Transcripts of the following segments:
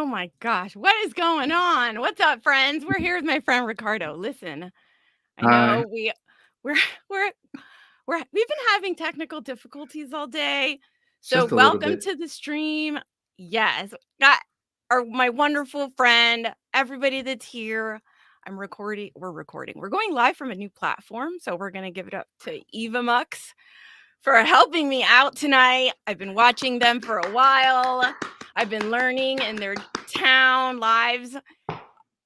my gosh, what is going on? What's up, friends? We're here with my friend Ricardo. Listen, I Hi. know we're we're we've been having technical difficulties all day. So Just a little welcome bit. to the stream. Yes, got my wonderful friend, everybody that's here. I'm recording. We're recording. We're going live from a new platform, so we're gonna give it up to Eva Mux for helping me out tonight. I've been watching them for a while. I've been learning in their town lives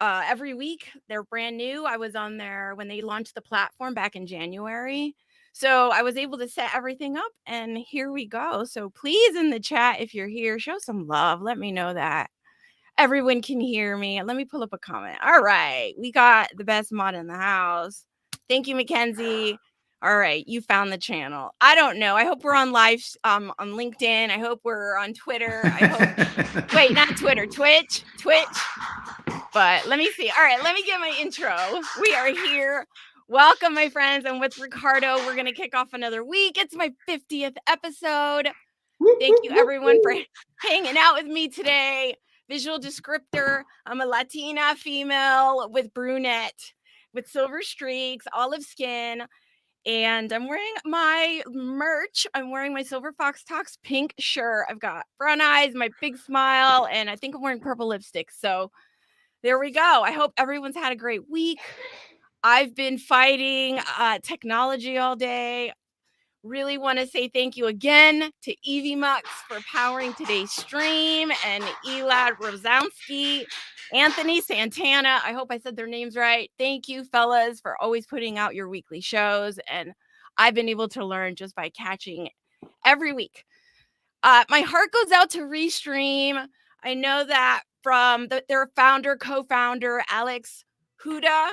every week. They're brand new. I was on there when they launched the platform back in January. So I was able to set everything up, and here we go. So please, in the chat, if you're here, show some love. Let me know that everyone can hear me. Let me pull up a comment. All right. We got the best mod in the house. Thank you, Mackenzie. All right. You found the channel. I don't know. I hope we're on live on LinkedIn. I hope we're on Twitter. I hope. Wait, not Twitter. Twitch. But let me see. All right. Let me get my intro. We are here. Welcome, my friends. And with Ricardo, we're going to kick off another week. It's my 50th episode. Thank you, everyone, for hanging out with me today. Visual descriptor. I'm a Latina female with brunette, with silver streaks, olive skin, and I'm wearing my merch. I'm wearing my Silver Fox Talks pink shirt. I've got brown eyes, my big smile, and I think I'm wearing purple lipstick. So there we go. I hope everyone's had a great week. I've been fighting technology all day. Really want to say thank you again to Evie Mux for powering today's stream, and Elad Rozowski, Anthony Santana. I hope I said their names right. Thank you, fellas, for always putting out your weekly shows. And I've been able to learn just by catching every week. My heart goes out to Restream. I know that from their founder, co-founder, Alex Kuda.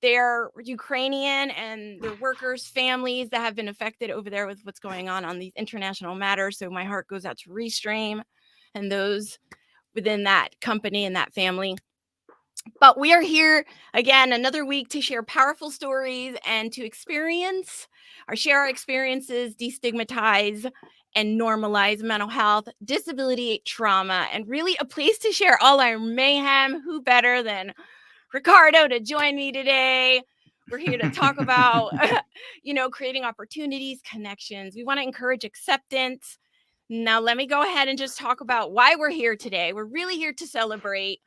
They're Ukrainian, and their workers' families that have been affected over there with what's going on these international matters. So my heart goes out to Restream and those within that company and that family. But we are here again another week to share powerful stories and to share our experiences, destigmatize and normalize mental health, disability, trauma, and really a place to share all our mayhem. Who better than Ricardo to join me today? We're here to talk about, creating opportunities, connections. We want to encourage acceptance. Now, let me go ahead and just talk about why we're here today. We're really here to celebrate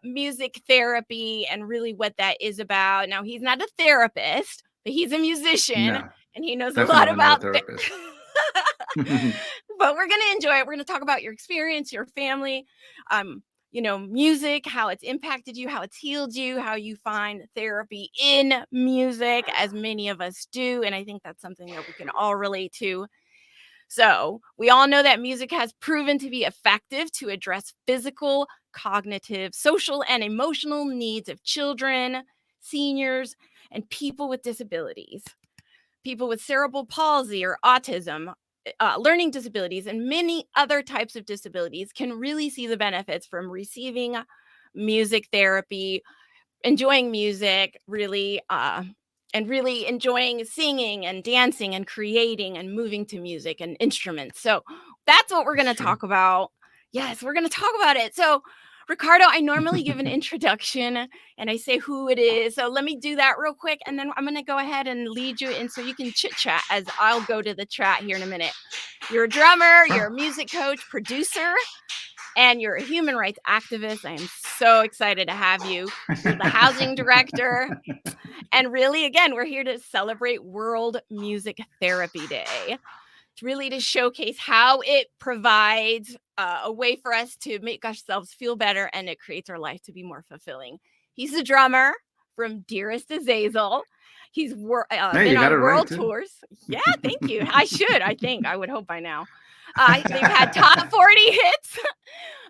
music therapy and really what that is about. Now, he's not a therapist, but he's a musician, No, and he knows a lot definitely not a about therapist. but we're going to enjoy it. We're going to talk about your experience, your family, music, how it's impacted you, how it's healed you, how you find therapy in music, as many of us do. And I think that's something that we can all relate to. So we all know that music has proven to be effective to address physical, cognitive, social, and emotional needs of children, seniors, and people with disabilities. People with cerebral palsy or autism, learning disabilities, and many other types of disabilities can really see the benefits from receiving music therapy, enjoying music, really enjoying singing and dancing and creating and moving to music and instruments. So that's what we're going to talk about. Yes, we're going to talk about it. So Ricardo, I normally give an introduction and I say who it is. So let me do that real quick. And then I'm going to go ahead and lead you in so you can chit chat as I'll go to the chat here in a minute. You're a drummer, you're a music coach, producer, and you're a human rights activist. I am so excited to have you. You're the housing director. And really, again, we're here to celebrate World Music Therapy Day. It's really to showcase how it provides a way for us to make ourselves feel better, and it creates our life to be more fulfilling. He's a drummer from Dearestazazel. He's been on world tours. Yeah, thank you. I would hope by now. They've had top 40 hits,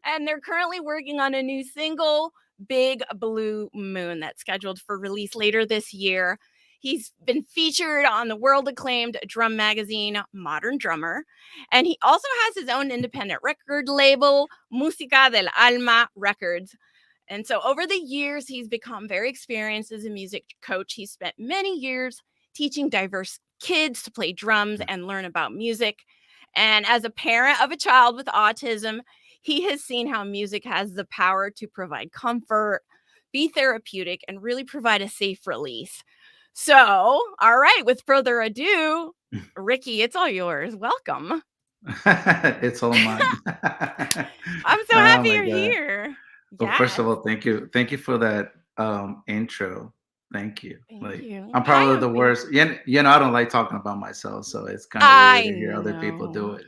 and they're currently working on a new single, Big Blue Moon, that's scheduled for release later this year. He's been featured on the world-acclaimed drum magazine, Modern Drummer, and he also has his own independent record label, Música del Alma Records. And so over the years, he's become very experienced as a music coach. He spent many years teaching diverse kids to play drums and learn about music. And as a parent of a child with autism, He has seen how music has the power to provide comfort, be therapeutic, and really provide a safe release. So, all right, with further ado, Ricky, it's all yours. Welcome. It's all mine. I'm so Oh happy my you're God. here. Well, first Yes. of all, thank you. Thank you for that intro. Thank you. Thank Like, you. I'm Hi, probably the everybody. worst. I don't like talking about myself, so it's kind of weird I to hear other people do know. it.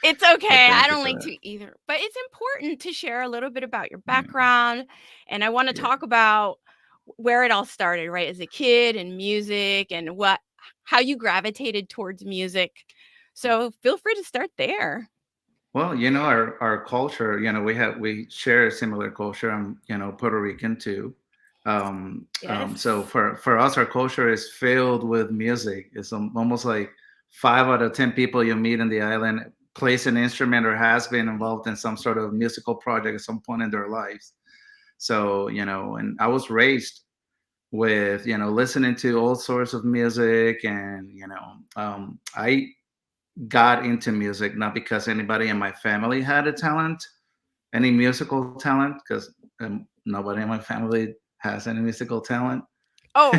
It's But okay. I thank you don't for like that. to either, but it's important to share a little bit about your Yeah. background. And I want to Yeah. talk about where it all started, right? As a kid and music and how you gravitated towards music. So feel free to start there. Well, our culture, we share a similar culture. I'm, Puerto Rican too. So Yes. for us, our culture is filled with music. It's almost like 5 out of 10 people you meet in the island plays an instrument or has been involved in some sort of musical project at some point in their lives. So, and I was raised with, listening to all sorts of music, and, I got into music not because anybody in my family had a talent, any musical talent, because nobody in my family has any musical talent. Oh,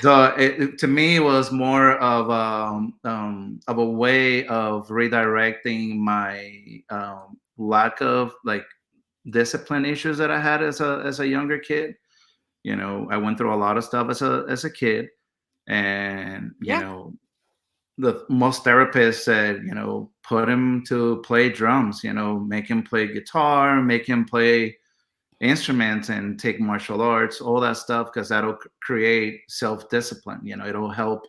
So to me, it was more of a way of redirecting my lack of like discipline issues that I had as a younger kid. I went through a lot of stuff as a kid, and yeah. the most therapists said, put him to play drums, make him play guitar, make him play instruments and take martial arts, all that stuff, because that'll create self-discipline. It'll help,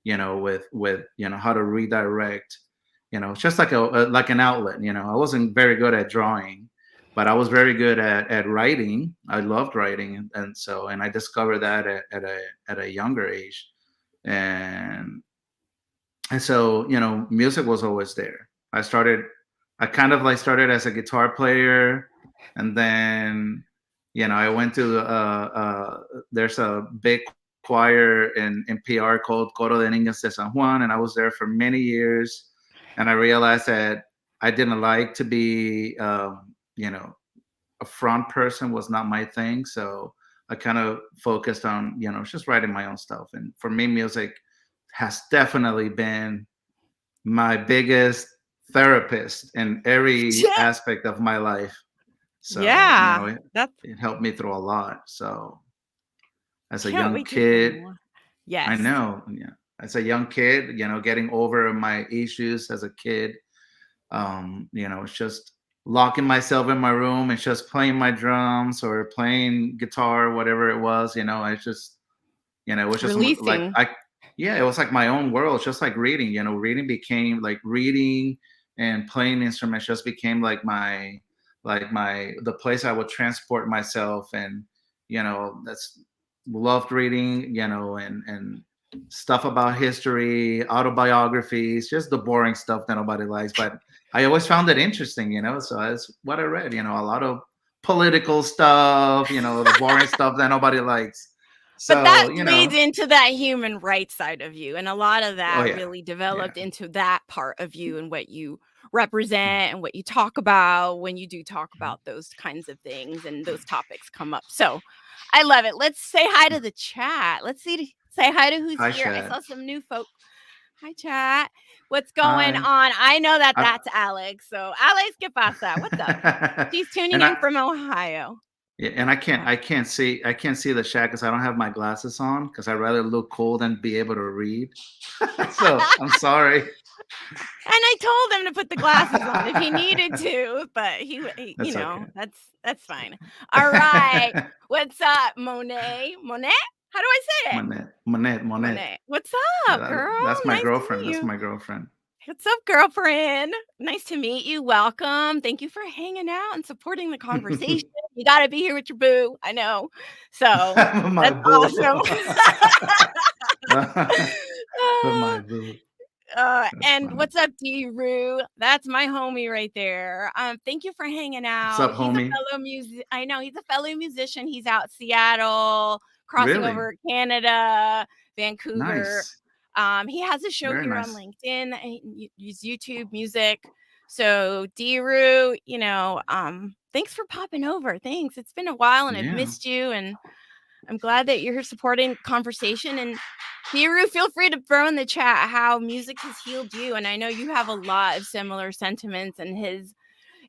with how to redirect. It's just like like an outlet. I wasn't very good at drawing, but I was very good at writing. I loved writing, and I discovered that at a younger age. And and so music was always there. I kind of like started as a guitar player, and then I went to there's a big choir in PR called Coro de Niños de San Juan, and I was there for many years. And I realized that I didn't like to be a front person was not my thing. So I kind of focused on just writing my own stuff. And for me, music has definitely been my biggest therapist in every aspect of my life. So, Yeah. That's it helped me through a lot. So, as a can't young wait to hear kid, more. I Yes. know, yeah, as a young kid, getting over my issues as a kid, it's just locking myself in my room and just playing my drums or playing guitar, whatever it was. I just it was just like Releasing. yeah, it was like my own world, just like reading. Reading became like reading, and playing instruments just became like the place I would transport myself. And that's loved reading, and stuff about history, autobiographies, just the boring stuff that nobody likes. But I always found it interesting, so that's what I read. A lot of political stuff, the boring stuff that nobody likes. But that So, leads into that human rights side of you, and a lot of oh that yeah, really yeah. developed into that part of you and what you represent and what you talk about when you do talk about those kinds of things and those topics come up. So, I love it. Let's say hi to the chat. Let's see say hi to who's Hi, here. I Shad. saw some new folk. Hi chat. What's going Hi. on? I know that I, that's Alex. So, Alex, ¿qué pasa? What's up? She's tuning and in I from Ohio. yeah, and I can't see the chat because I don't have my glasses on, because I'd rather look cool than be able to read. So I'm sorry. And I told him to put the glasses on if he needed to, but That's okay. that's fine. All right. What's up, Monet? Monet? How do I say it? Monet. Monet. What's Yeah, up, girl? that's my Nice to girlfriend. meet That's you. my girlfriend. What's up, girlfriend? Nice to meet you. Welcome. Thank you for hanging out and supporting the conversation. You got to be here with your boo. I know. So My that's boo. awesome. But my boo. That's And funny. what's up, D-Roo? That's my homie right there. Thank you for hanging What's out. up, He's a homie? fellow I know he's a fellow musician. He's out Seattle, crossing Really? over Canada, Vancouver. Nice. He has a show Very here on nice. LinkedIn. He uses YouTube music. So, Diru, thanks for popping over. Thanks. It's been a while and I've Yeah, missed you, and I'm glad that you're here supporting conversation. And Diru, feel free to throw in the chat how music has healed you. And I know you have a lot of similar sentiments and his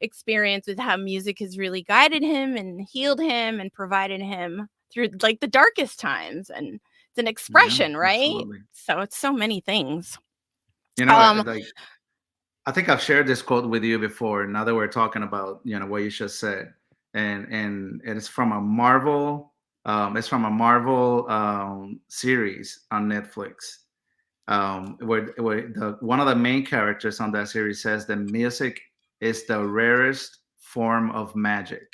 experience with how music has really guided him and healed him and provided him through like the darkest times. And it's an yeah, expression, right? absolutely. So it's so many things. You know, Um, like I think I've shared this quote with you before. Now that we're talking about, what you just said, and it's from a Marvel, series on Netflix, where the one of the main characters on that series says that music is the rarest form of magic,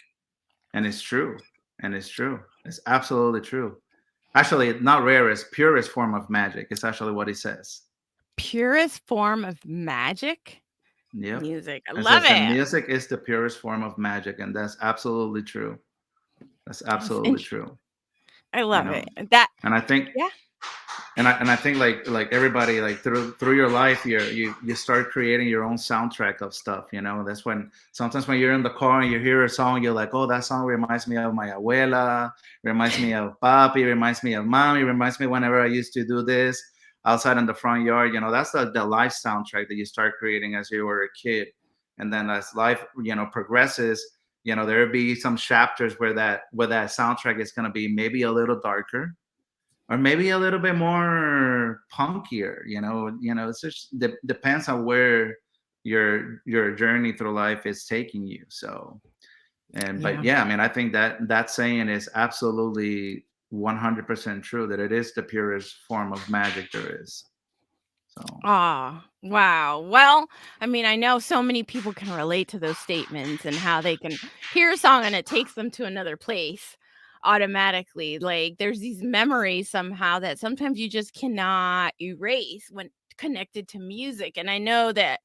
and it's true, and it's true. It's absolutely true. Actually, not rarest, purest form of magic. It's actually what he says. Purest form of magic? Yep. Music. I It love says that it. music is the purest form of magic, and that's absolutely true. That's That's absolutely int true. I You love know, it. That and I think, yeah. and I think like everybody, like through your life, you start creating your own soundtrack of stuff. That's when sometimes when you're in the car and you hear a song, you're like, oh, that song reminds me of my abuela, reminds me of papi, reminds me of mommy, reminds me whenever I used to do this outside in the front yard. That's the life soundtrack that you start creating as you were a kid, and then as life progresses, there'll be some chapters where that soundtrack is going to be maybe a little darker or maybe a little bit more punkier. It's just depends on where your journey through life is taking you. So, but Yeah. yeah, I mean, I think that saying is absolutely 100% true, that it is the purest form of magic there is. So Ah, wow. Well, I mean, I know so many people can relate to those statements and how they can hear a song and it takes them to another place automatically. Like there's these memories somehow that sometimes you just cannot erase when connected to music. And I know that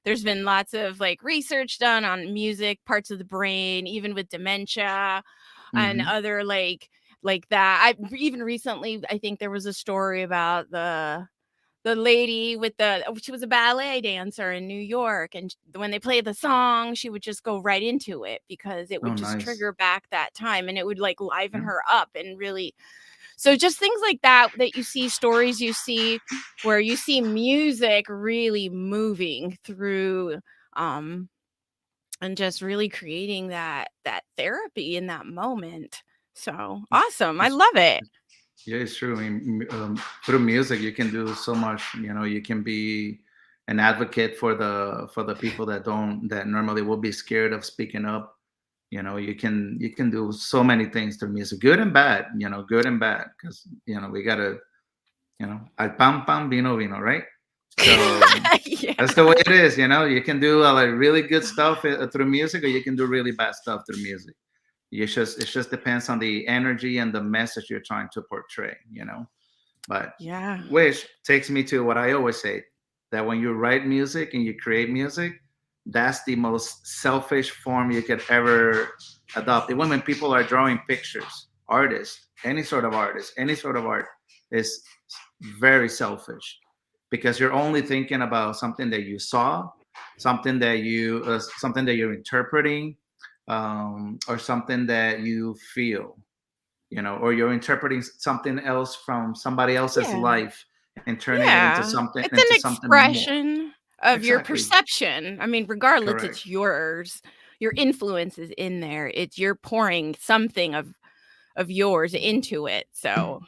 there's been lots of like research done on music, parts of the brain, even with dementia and hmm. other like that. I even recently I think there was a story about the lady with she was a ballet dancer in New York, and when they played the song, she would just go right into it because it Oh, would just nice. trigger back that time and it would like liven Yeah. her up and really so just things like that that you see stories you see where you see music really moving through um and just really creating that therapy in that moment. So It's, awesome. I it's, love it. Yeah, it's true. I mean, through music, you can do so much. You can be an advocate for the people that normally will be scared of speaking up. You can do so many things through music, good and bad. Good and bad, because we gotta al pan pan vino vino, right? So that's Yeah. the way it is. You can do like really good stuff through music, or you can do really bad stuff through music. It just depends on the energy and the message you're trying to portray. But Yeah. which takes me to what I always say, that when you write music and you create music, that's the most selfish form you could ever adopt. Even when people are drawing pictures, artists, any sort of artist, any sort of art is very selfish, because you're only thinking about something that you saw, something that you're interpreting, or something that you feel, or you're interpreting something else from somebody else's Yeah. life and turning it into Yeah, something it's into an something more. expression of your Exactly. perception. I mean, regardless, Correct. it's yours. Your influence is in there. It's you're pouring something of yours into it. So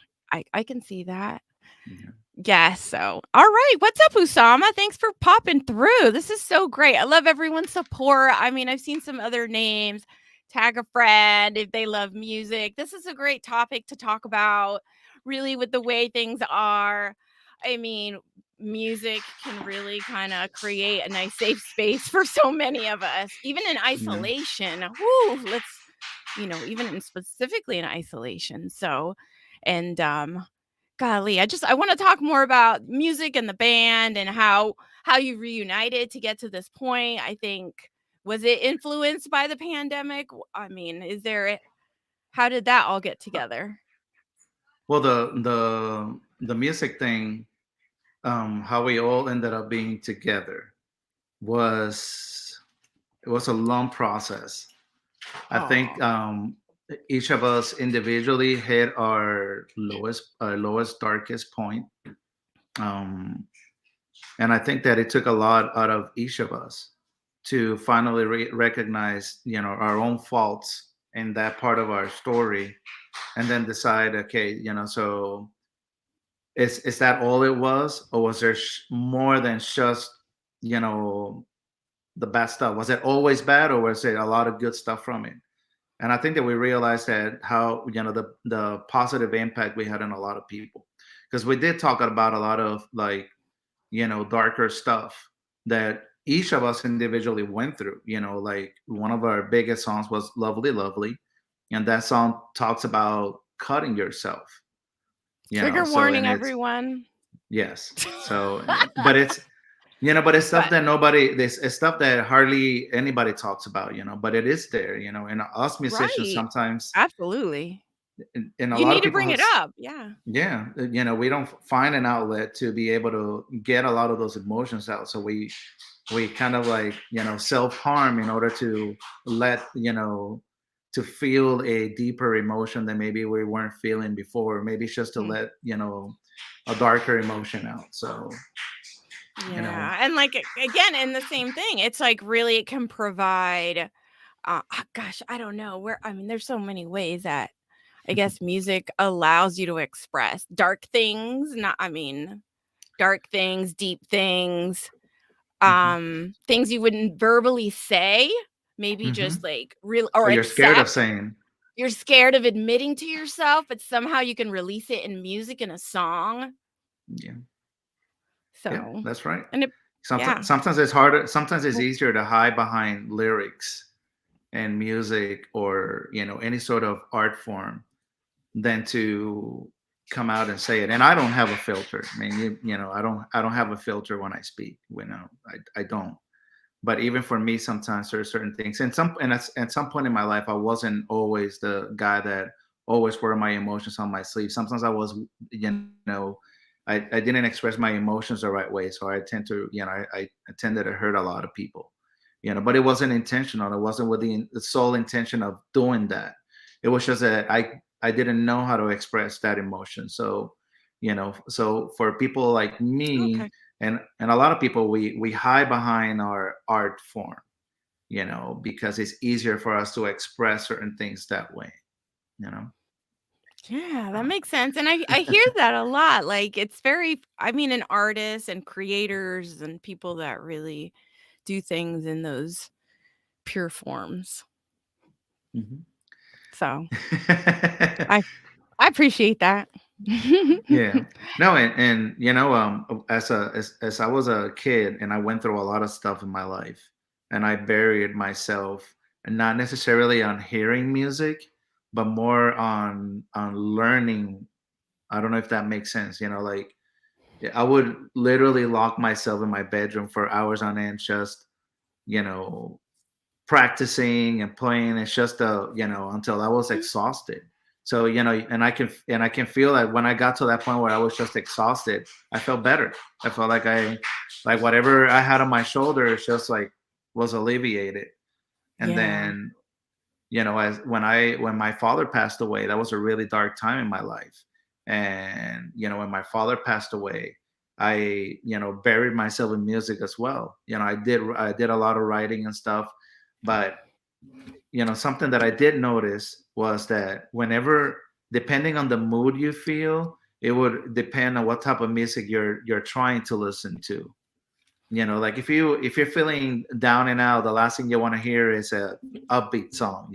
I can see that. Yeah. Yes. So, all right. What's up, Usama? Thanks for popping through. This is so great. I love everyone's support. I mean, I've seen some other names. Tag a friend if they love music. This is a great topic to talk about, really, with the way things are. I mean, music can really kind of create a nice safe space for so many of us, even in Yeah. isolation. Whoo, even in specifically in isolation. So, and golly, I wanna talk more about music and the band and how you reunited to get to this point. I think was it influenced by the pandemic? I mean, is there how did that all get together? Well, the music thing, how we all ended up being together was it was a long process. I think Oh, each of us individually hit our lowest darkest point. Um, and I think that it took a lot out of each of us to finally recognize, our own faults in that part of our story, and then decide, okay, so is that all it was, or was there more than just, you know, the bad stuff? Was it always bad, or was it a lot of good stuff from it? And I think that we realized that how, the positive impact we had on a lot of people, because we did talk about a lot of, like, darker stuff that each of us individually went through. Like, one of our biggest songs was Lovely Lovely, and that song talks about cutting yourself. trigger So, warning, and it's, everyone. yes. So, but it's stuff But that it's stuff that hardly anybody talks about, but it is there, and us musicians right, sometimes, absolutely. and a You lot need of to people bring it has, up. Yeah. yeah, we don't find an outlet to be able to get a lot of those emotions out. So we kind of, like, self-harm in order to let, to feel a deeper emotion that maybe we weren't feeling before. Maybe it's just to Mm. let, a darker emotion out. So, you know Yeah, and, like, again, and the same thing, it's, like, really it can provide, gosh, I don't know where I mean, there's so many ways that I guess music allows you to express dark things, not I mean, dark things, deep things, Mhm. things you wouldn't verbally say, maybe just, Mhm. like, real Or or you're scared of accept. saying. You're scared of admitting to yourself, but somehow you can release it in music, in a song, Yeah. Yeah, so that's right. and it yeah. Sometimes it's harder. Sometimes it's easier to hide behind lyrics and music, or, any sort of art form, than to come out and say it. And I don't have a filter. I mean, I don't have a filter when I speak. I don't. But even for me, sometimes there are certain things, at some point in my life, I wasn't always the guy that always wore my emotions on my sleeve. Sometimes I was, I didn't express my emotions the right way, so I tend to, I tended to hurt a lot of people, but it wasn't intentional. It wasn't with the sole intention of doing that. It was just that I didn't know how to express that emotion. So, so for people like me, Okay. and a lot of people, we hide behind our art form, because it's easier for us to express certain things that way, you know Yeah, that uh, makes sense, and I hear that a lot, like, it's very I mean, in artists and creators and people that really do things in those pure forms. mhm. So, I I appreciate that. Yeah. No, and as I was a kid, and I went through a lot of stuff in my life, and I buried myself, and not necessarily on hearing music, but more on learning. I don't know if that makes sense. Like, yeah, I would literally lock myself in my bedroom for hours on end, just, you know, practicing and playing. It's just until I was Mhm. exhausted. So, and I can feel that when I got to that point where I was just exhausted, I felt better. I felt like whatever I had on my shoulders just, like, was alleviated. And Yeah. then, as when my father passed away, that was a really dark time in my life. And, when my father passed away, I, buried myself in music as well. I did a lot of writing and stuff. But, something that I did notice was that whenever, depending on the mood you feel, it would depend on what type of music you're trying to listen to. Like, if you're feeling down and out, the last thing you want to hear is a upbeat song.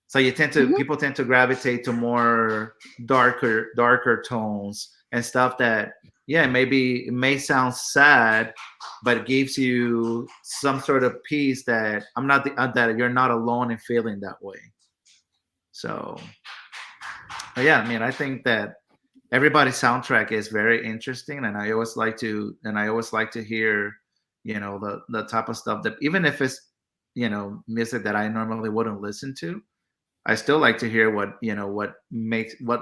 So Mhm. people tend to gravitate to more darker tones and stuff that, yeah, maybe it may sound sad, but it gives you some sort of peace that that you're not alone in feeling that way. So, yeah, I mean, I think that everybody's soundtrack is very interesting, and I always like to hear, the type of stuff that, even if it's, music that I normally wouldn't listen to, I still like to hear what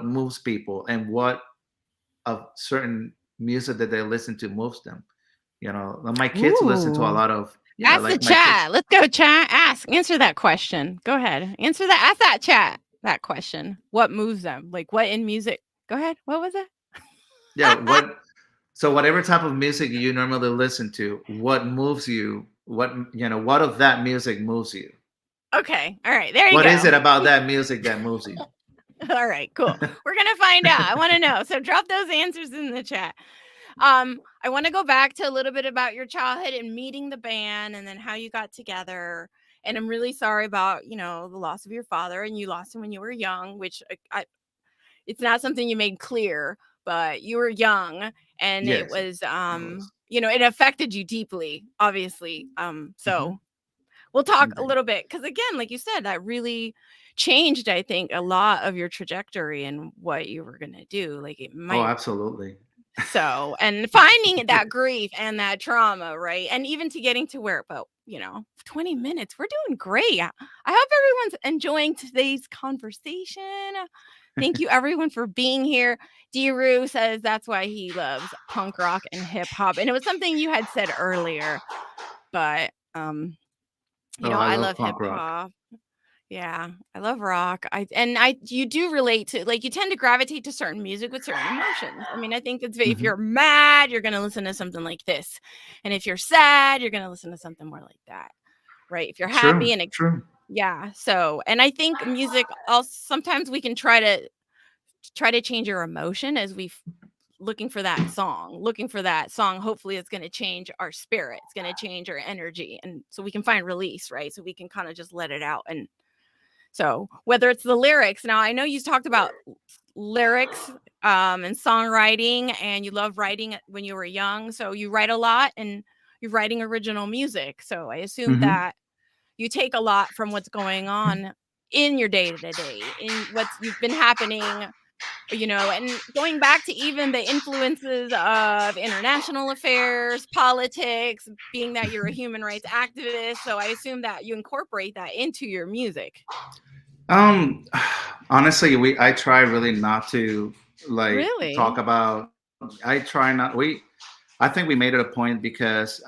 moves people, and what of certain music that they listen to moves them. My kids listen to a Ooh. lot of Yeah, Ask the like my kids. chat. Let's go, chat. Ask. Answer that question. Go ahead. Answer that. Ask that chat that question. What moves them? Like what in music? Go ahead. What was it? Yeah, what so whatever type of music you normally listen to, what moves you? What of that music moves you? Okay. All right. There you What is go. it about that music that moves you? All right. Cool. We're gonna find out. I want to know. So drop those answers in the chat. I want to go back to a little bit about your childhood and meeting the band and then how you got together. And I'm really sorry about, the loss of your father and you lost him when you were young, which it's not something you made clear, but you were young and it Yes, was, I was. it affected you deeply, obviously. Hmm. So we'll talk a Indeed. little bit because again, like you said, that really changed, I think, a lot of your trajectory and what you were going to do. Like it Oh, might absolutely. so, and finding that grief and that trauma, right? And even to getting to where about, 20 minutes, we're doing great. I hope everyone's enjoying today's conversation. Thank you everyone for being here. Diru says that's why he loves punk rock and hip hop. And it was something you had said earlier, but Oh, I I love love hip punk rock. hop. Yeah, I love rock. I you do relate to like you tend to gravitate to certain music with certain emotions. I mean, I think it's if Hmm. you're mad, you're gonna listen to something like this, and if you're sad, you're gonna listen to something more like that, right? If you're happy True, and true. yeah, so and I think music also sometimes we can try to change your emotion as looking for that song. Hopefully, it's gonna change our spirit. It's gonna change our energy, and so we can find release, right? So we can kind of just let it out and so whether it's the lyrics, now I know you talked about lyrics and songwriting, and you love writing when you were young. So you write a lot and you're writing original music. So I assume Hmm. that you take a lot from what's going on in your day to day, in what's you've been happening, and going back to even the influences of international affairs, politics, being that you're a human rights activist. So I assume that you incorporate that into your music. Um, honestly, I try really not to like talk Really? about. I try not. I think we made it a point because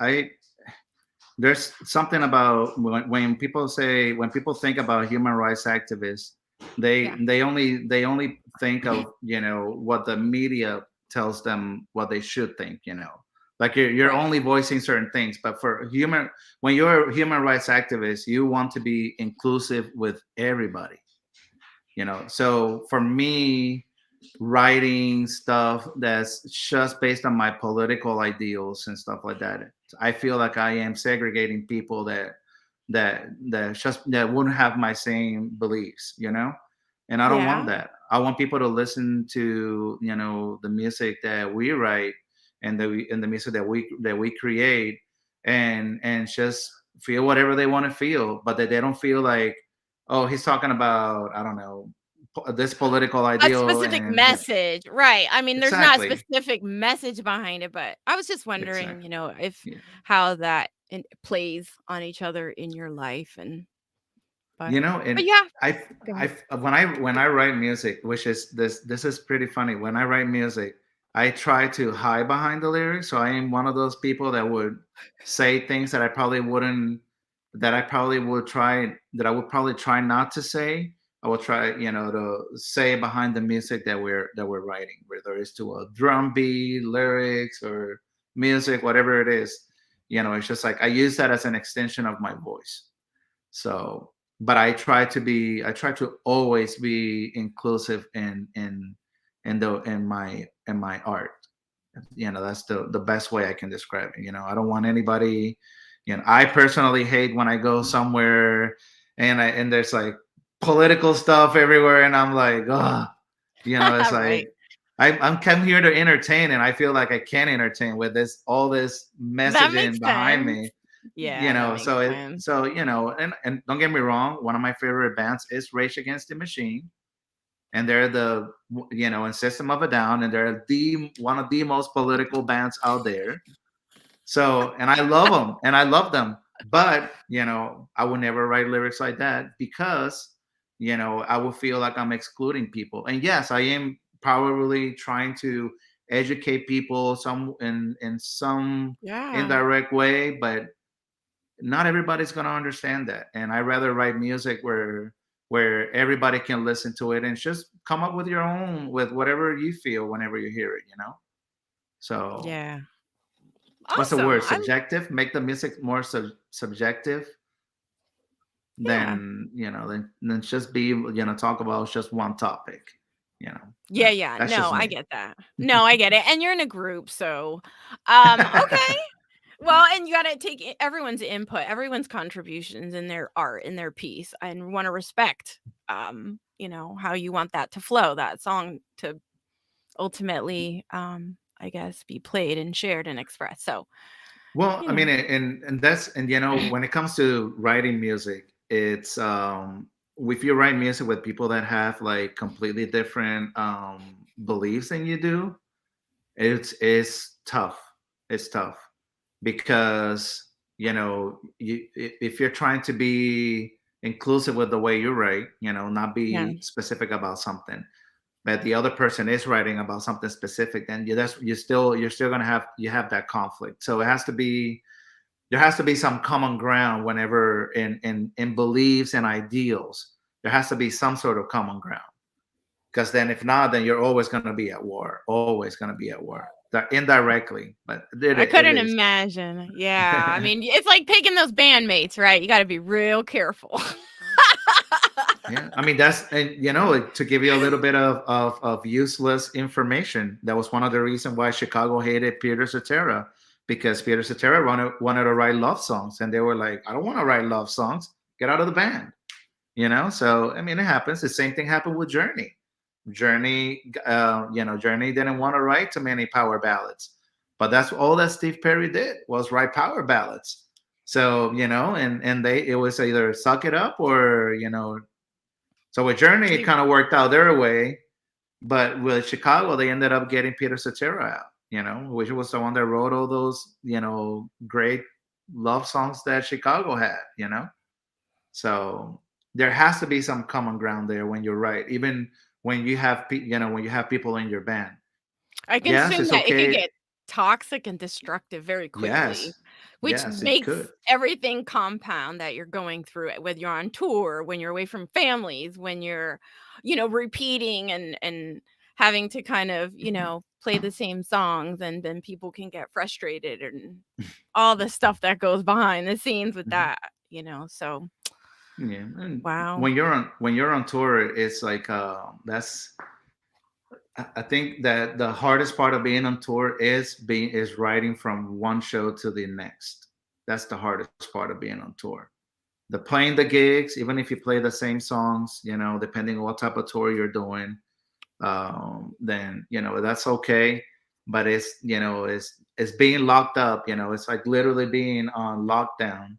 there's something about when people think about human rights activists, Yeah. they only think of what the media tells them what they should think. Like you're Right. only voicing certain things, but when you're a human rights activist, you want to be inclusive with everybody. So for me, writing stuff that's just based on my political ideals and stuff like that, I feel like I am segregating people that wouldn't have my same beliefs. And I don't want Yeah. that. I want people to listen to the music that we write and the music that we create, and just feel whatever they want to feel, but that they don't feel like, oh, he's talking about, I don't know, this political A ideal, specific and message, right. I mean, there's not a exactly, specific message behind it, but I was just wondering, exactly, if yeah. how that plays on each other in your life and but And yeah, I, go I, ahead. when I write music, which is this is pretty funny. When I write music, I try to hide behind the lyrics. So I am one of those people that would say things that I would probably try not to say. I will try, to say behind the music that we're writing, whether it's to a drum beat, lyrics, or music, whatever it is. It's just like I use that as an extension of my voice. So, but I try to always be inclusive in my art. That's the best way I can describe it. I don't want anybody. I personally hate when I go somewhere and there's like political stuff everywhere, and I'm like, oh, it's like Right. I'm come here to entertain, and I feel like I can't entertain with all this That messaging makes behind sense. me. Yeah, that makes sense. And don't get me wrong, one of my favorite bands is Rage Against the Machine, and they're in System of a Down, and they're the one of the most political bands out there. So, and I love them, but I would never write lyrics like that because I would feel like I'm excluding people. And yes, I am probably trying to educate people some in some Yeah. indirect way, but not everybody's going to understand that, and I rather write music where everybody can listen to it and just come up with your own, with whatever you feel whenever you hear it, you know. So Yeah. what's the Awesome. word, subjective, make the music more subjective Yeah. than, you know, than just be, you know, talk about just one topic, you know. Yeah, yeah. That's No, just I me. get that. No, I get it. And you're in a group, so okay. Well, and you gotta take everyone's input, everyone's contributions in their art, in their piece, and want to respect, how you want that to flow, that song to ultimately, I guess, be played and shared and expressed. So, Well, you I mean, know, and that's, and you know, when it comes to writing music, it's if you write music with people that have like completely different beliefs than you do, it's tough. It's tough because, you know, if you're trying to be inclusive with the way you write, you know, not yeah, be specific about something, but the other person is writing about something specific, then you're still gonna have, you have that conflict. So it has to be, there has to be some common ground whenever in beliefs and ideals. There has to be some sort of common ground, because then if not, then you're always going to be at war, always going to be at war, that indirectly, but it, I it couldn't is. imagine. Yeah, I mean, it's like picking those bandmates, right? You got to be real careful. Yeah, I mean, that's, and you know, like, to give you a little bit of useless information, that was one of the reasons why Chicago hated Peter Cetera, because Peter Cetera wanted to write love songs, and they were like, I don't want to write love songs, get out of the band, you know. So I mean, it happens. The same thing happened with Journey. Journey didn't want to write too many power ballads, but that's all that Steve Perry did, was write power ballads. So, you know, and it was either suck it up, or, you know. So with Journey, it Gee, kind of worked out their way, but with Chicago, they ended up getting Peter Cetera out, you know, which was the one that wrote all those, you know, great love songs that Chicago had, you know. So there has to be some common ground there when you're right, even when you have, when you have people in your band. I can Yes, assume it's that it could okay. get toxic and destructive very quickly, Yes, which yes, it could. makes everything compound that you're going through it, whether you're on tour, when you're away from families, when you're, repeating and having to kind of, play the same songs, and then people can get frustrated and all the stuff that goes behind the scenes with Mhm. that, so Yeah, and wow. when you're on tour, it's like that's, I think that the hardest part of being on tour is writing from one show to the next. That's the hardest part of being on tour. The playing the gigs, even if you play the same songs, you know, depending on what type of tour you're doing, then, you know, that's okay. But it's, you know, it's being locked up. You know, it's like literally being on lockdown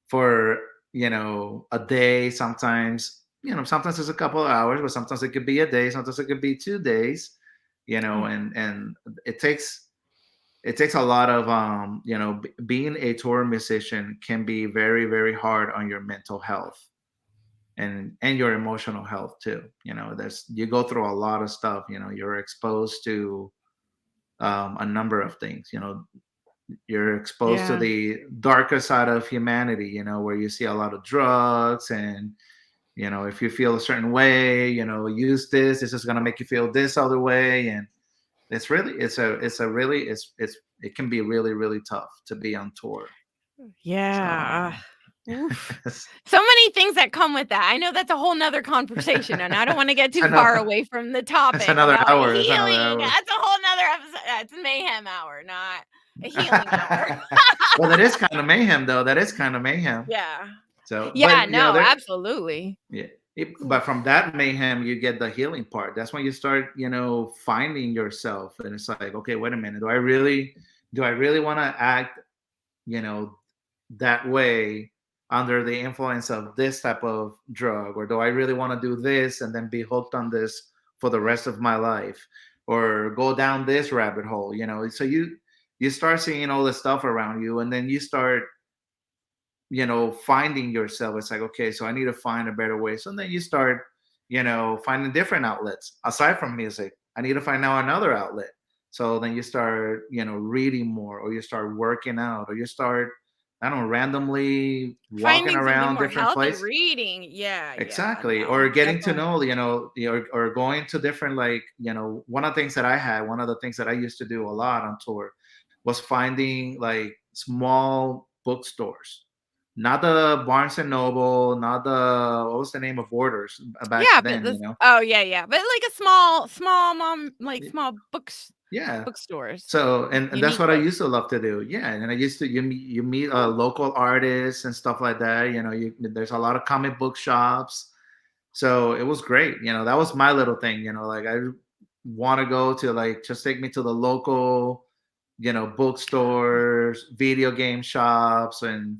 for, you know, a day. Sometimes, you know, sometimes it's a couple of hours, but sometimes it could be a day, sometimes it could be 2 days, you know. Mm, And it takes a lot of, being a tour musician can be very, very hard on your mental health and your emotional health too. You know, there's, you go through a lot of stuff, you know, you're exposed to a number of things, you know. You're exposed to yeah. the darker side of humanity, you know, where you see a lot of drugs, and, you know, if you feel a certain way, you know, use this is going to make you feel this other way. And it can be really, really tough to be on tour. Yeah. So Oof. it's, So many things that come with that. I know that's a whole nother conversation, and I don't want to get too far another, away from the it's topic another about hour. It's another healing. hour. That's a whole nother episode. That's mayhem hour, not a healing hour. Well, that is kind of mayhem, though. That is kind of mayhem. Yeah. So, Yeah, but, you know, no, there, absolutely. yeah. But Oof. from that mayhem, you get the healing part. That's when you start, you know, finding yourself, and it's like, okay, wait a minute. Do I really want to act, you know, that way under the influence of this type of drug, or do I really want to do this and then be hooked on this for the rest of my life, or go down this rabbit hole? You know, so you start seeing all the stuff around you, and then you start, you know, finding yourself. It's like, okay, so I need to find a better way. So then you start, you know, finding different outlets aside from music. I need to find now another outlet. So then you start, you know, reading more, or you start working out, or you start, I don't know, randomly walking Finding something around more different healthy, places. reading. Yeah, yeah, Exactly. no, Or getting to definitely. know, or going to different, like, one of the things that I had, one of the things that I used to do a lot on tour was finding like small bookstores. Not the Barnes and Noble, not the, what was the name of Borders back Yeah, but then, this oh, yeah, yeah, but like a small mom like Y- small books Yeah. bookstores, So, and that's unique what I books. used to love to do. Yeah, and I used to, you meet Cool. local artists and stuff like that. There's a lot of comic book shops. So it was great. That was my little thing. Like, I want to go to, like, just take me to the local, bookstores, video game shops, and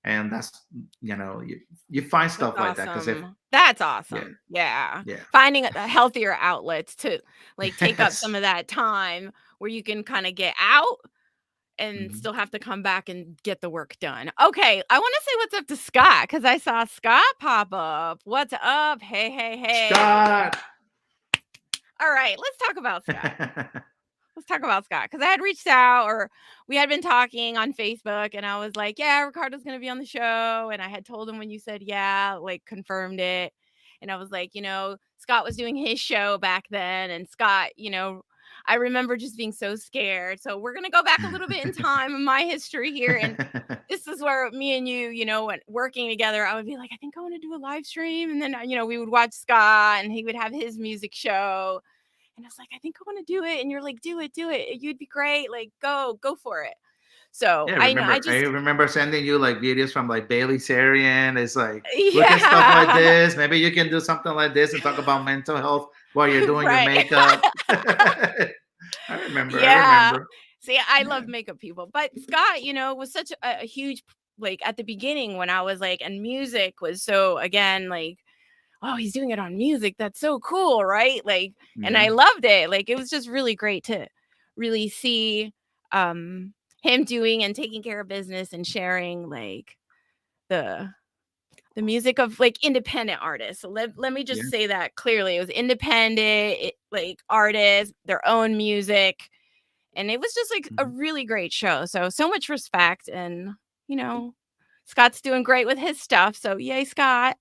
that's, you find That's stuff like that because if awesome. That's yeah, awesome. Yeah. yeah. Finding a healthier outlets to, like, take up some Yes. of that time where you can kinda get out and Mhm. still have to come back and get the work done. Okay, I wanna say what's up to Scott because I saw Scott pop up. What's up? Hey, hey, hey. Scott. Alright, let's talk about Scott. Let's talk about Scott because I had reached out or we had been talking on Facebook and I was like, yeah, Ricardo's going to be on the show. And I had told him when you said, yeah, like confirmed it. And I was like, Scott was doing his show back then. And Scott, I remember just being so scared. So we're going to go back a little bit in time in my history here. And this is where me and you, when working together, I would be like, I think I want to do a live stream. And then, we would watch Scott and he would have his music show and I was like, I think I want to do it. And you're like, do it, do it. You'd be great. Like, go for it. So Yeah, I know I I just, remember sending you like videos from like Bailey Sarian. It's like, look at stuff like yeah, this. Maybe you can do something like this and talk about mental health while you're doing your right. makeup. I remember. I Yeah. remember. See, I Yeah. love makeup people, but Scott, was such a huge, like at the beginning when I was like, and music was so, again, like, oh, he's doing it on music. That's so cool. Right. Like, and I Yeah. loved it. Like, it was just really great to really see, him doing and taking care of business and sharing like the the music of like independent artists. So let me just Yeah. say that clearly. It was independent, like artists, their own music. And it was just like a Mhm. really great show. So much respect. And, you know, Scott's doing great with his stuff. So yay, Scott.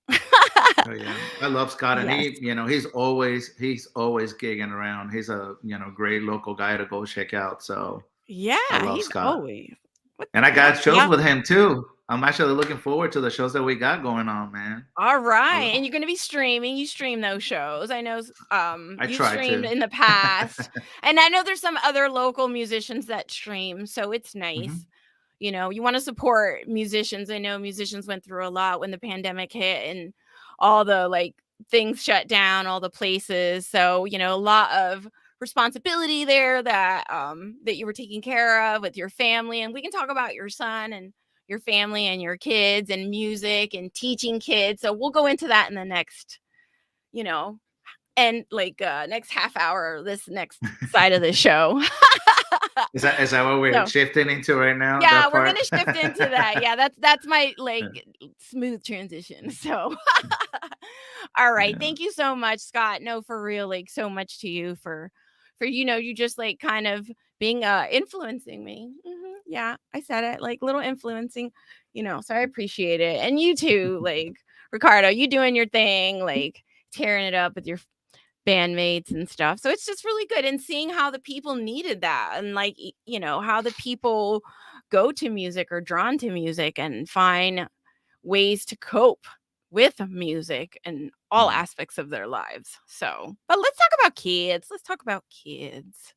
Oh yeah. I love Scott, and Yes. he's always gigging around. He's a, great local guy to go check out. So I Yeah, love he's Scott. always what And I yep, got shows yep. with him too. I'm actually looking forward to the shows that we got going on, man. All I right. love And you're gonna be streaming. You stream those shows. I know I you've try streamed to. in the past. And I know there's some other local musicians that stream, so it's Mhm. nice. You want to support musicians. I know musicians went through a lot when the pandemic hit and all the like things shut down, all the places. So, a lot of responsibility there that you were taking care of with your family. And we can talk about your son and your family and your kids and music and teaching kids. So we'll go into that in the next, you know, and like next half hour or this next side of the show. Is that what we're So shifting into right now? yeah, That we're part? gonna shift into that. Yeah, that's my like smooth transition. So all right. Yeah. Thank you so much, Scott. No, for real, like so much to you for you just like kind of being influencing me. Yeah, I said it, like little influencing, so I appreciate it. And you too, like Ricardo, you doing your thing, like tearing it up with your bandmates and stuff. So it's just really good and seeing how the people needed that and like how the people go to music or drawn to music and find ways to cope with music and all Yeah. aspects of their lives. So, but let's talk about kids. Let's talk about kids.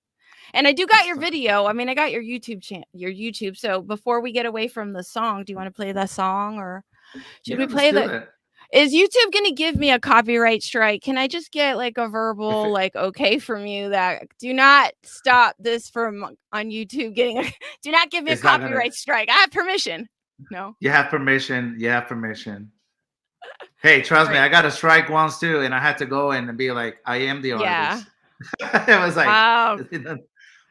And I do got Let's your talk. video. I mean, I got your YouTube channel, your YouTube. So before we get away from the song, do you want to play that song or should Yeah, we let's play do the it. is YouTube gonna give me a copyright strike? Can I just get like a If verbal it, like okay from you that do not stop this from on YouTube getting a do not give me a it's not gonna. copyright strike. I have permission. No. You have permission. You have permission. Hey, trust All me, right. I got a strike once too, and I had to go in and be like, I am the Yeah. artist. It was like, Wow.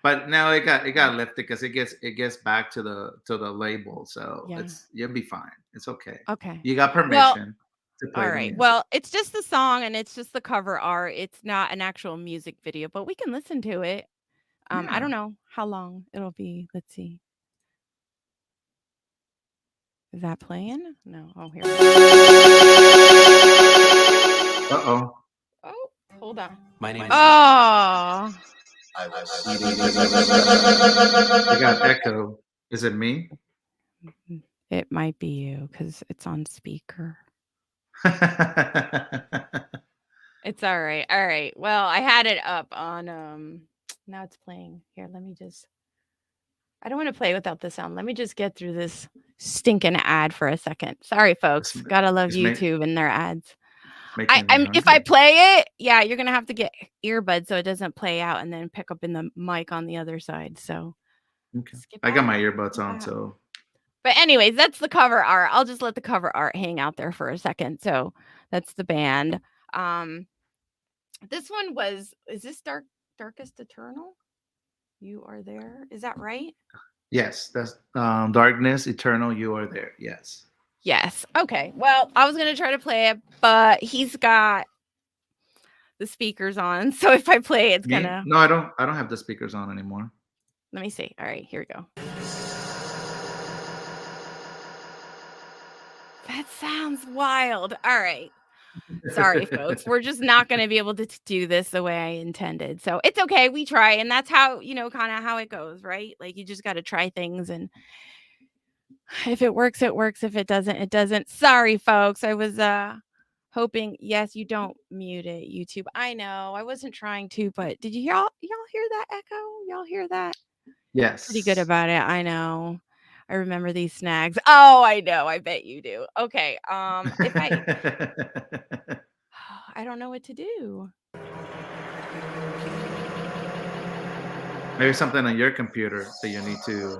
but now it got Yeah. lifted because it gets back to the label, so Yeah. you'll be fine. It's okay. Okay. You got Well, permission to play all the right. music. Well, it's just the song and it's just the cover art. It's not an actual music video, but we can listen to it. I Yeah. don't know how long it'll be. Let's see. Is that playing? No. Oh, here. Uh-oh. Oh, hold on. My name is. Oh, I got echo. Is it me? it might be you because it's on speaker. It's all right. All right. Well, I had it up on now it's playing. Here, let me just I don't want to play without the sound. Let me just get through this stinking ad for a second. Sorry, it's, folks. Gotta love it's, make, YouTube and their ads. it's making me I'm if I hungry. play it, yeah, you're gonna have to get earbuds so it doesn't play out and then pick up in the mic on the other side. So Okay. skip I got my out. earbuds Skip on, out. so But anyways, that's the cover art. I'll just let the cover art hang out there for a second. So that's the band. Um this one was is this Darkest Eternal? You are there. Is that right? yes, that's Darkness, Eternal, You Are There. Yes. Yes. Okay. Well, I was gonna try to play it, but he's got the speakers on. So if I play, it's Me? gonna No, I don't have the speakers on anymore. let me see. All right, here we go. That sounds wild. All right. Sorry, folks. We're just not going to be able to do this the way I intended. So it's okay. We try. And that's how, kind of how it goes, right? Like you just got to try things. And if it works, it works. If it doesn't, it doesn't. Sorry, folks. I was hoping. Yes, you don't mute it, YouTube. I know. I wasn't trying to, but did y'all hear that echo? Y'all hear that? Pretty good Yes. about it. I know. I remember these snags. Oh, I know. I bet you do. Okay. If I don't know what to do. Maybe something on your computer that you need to.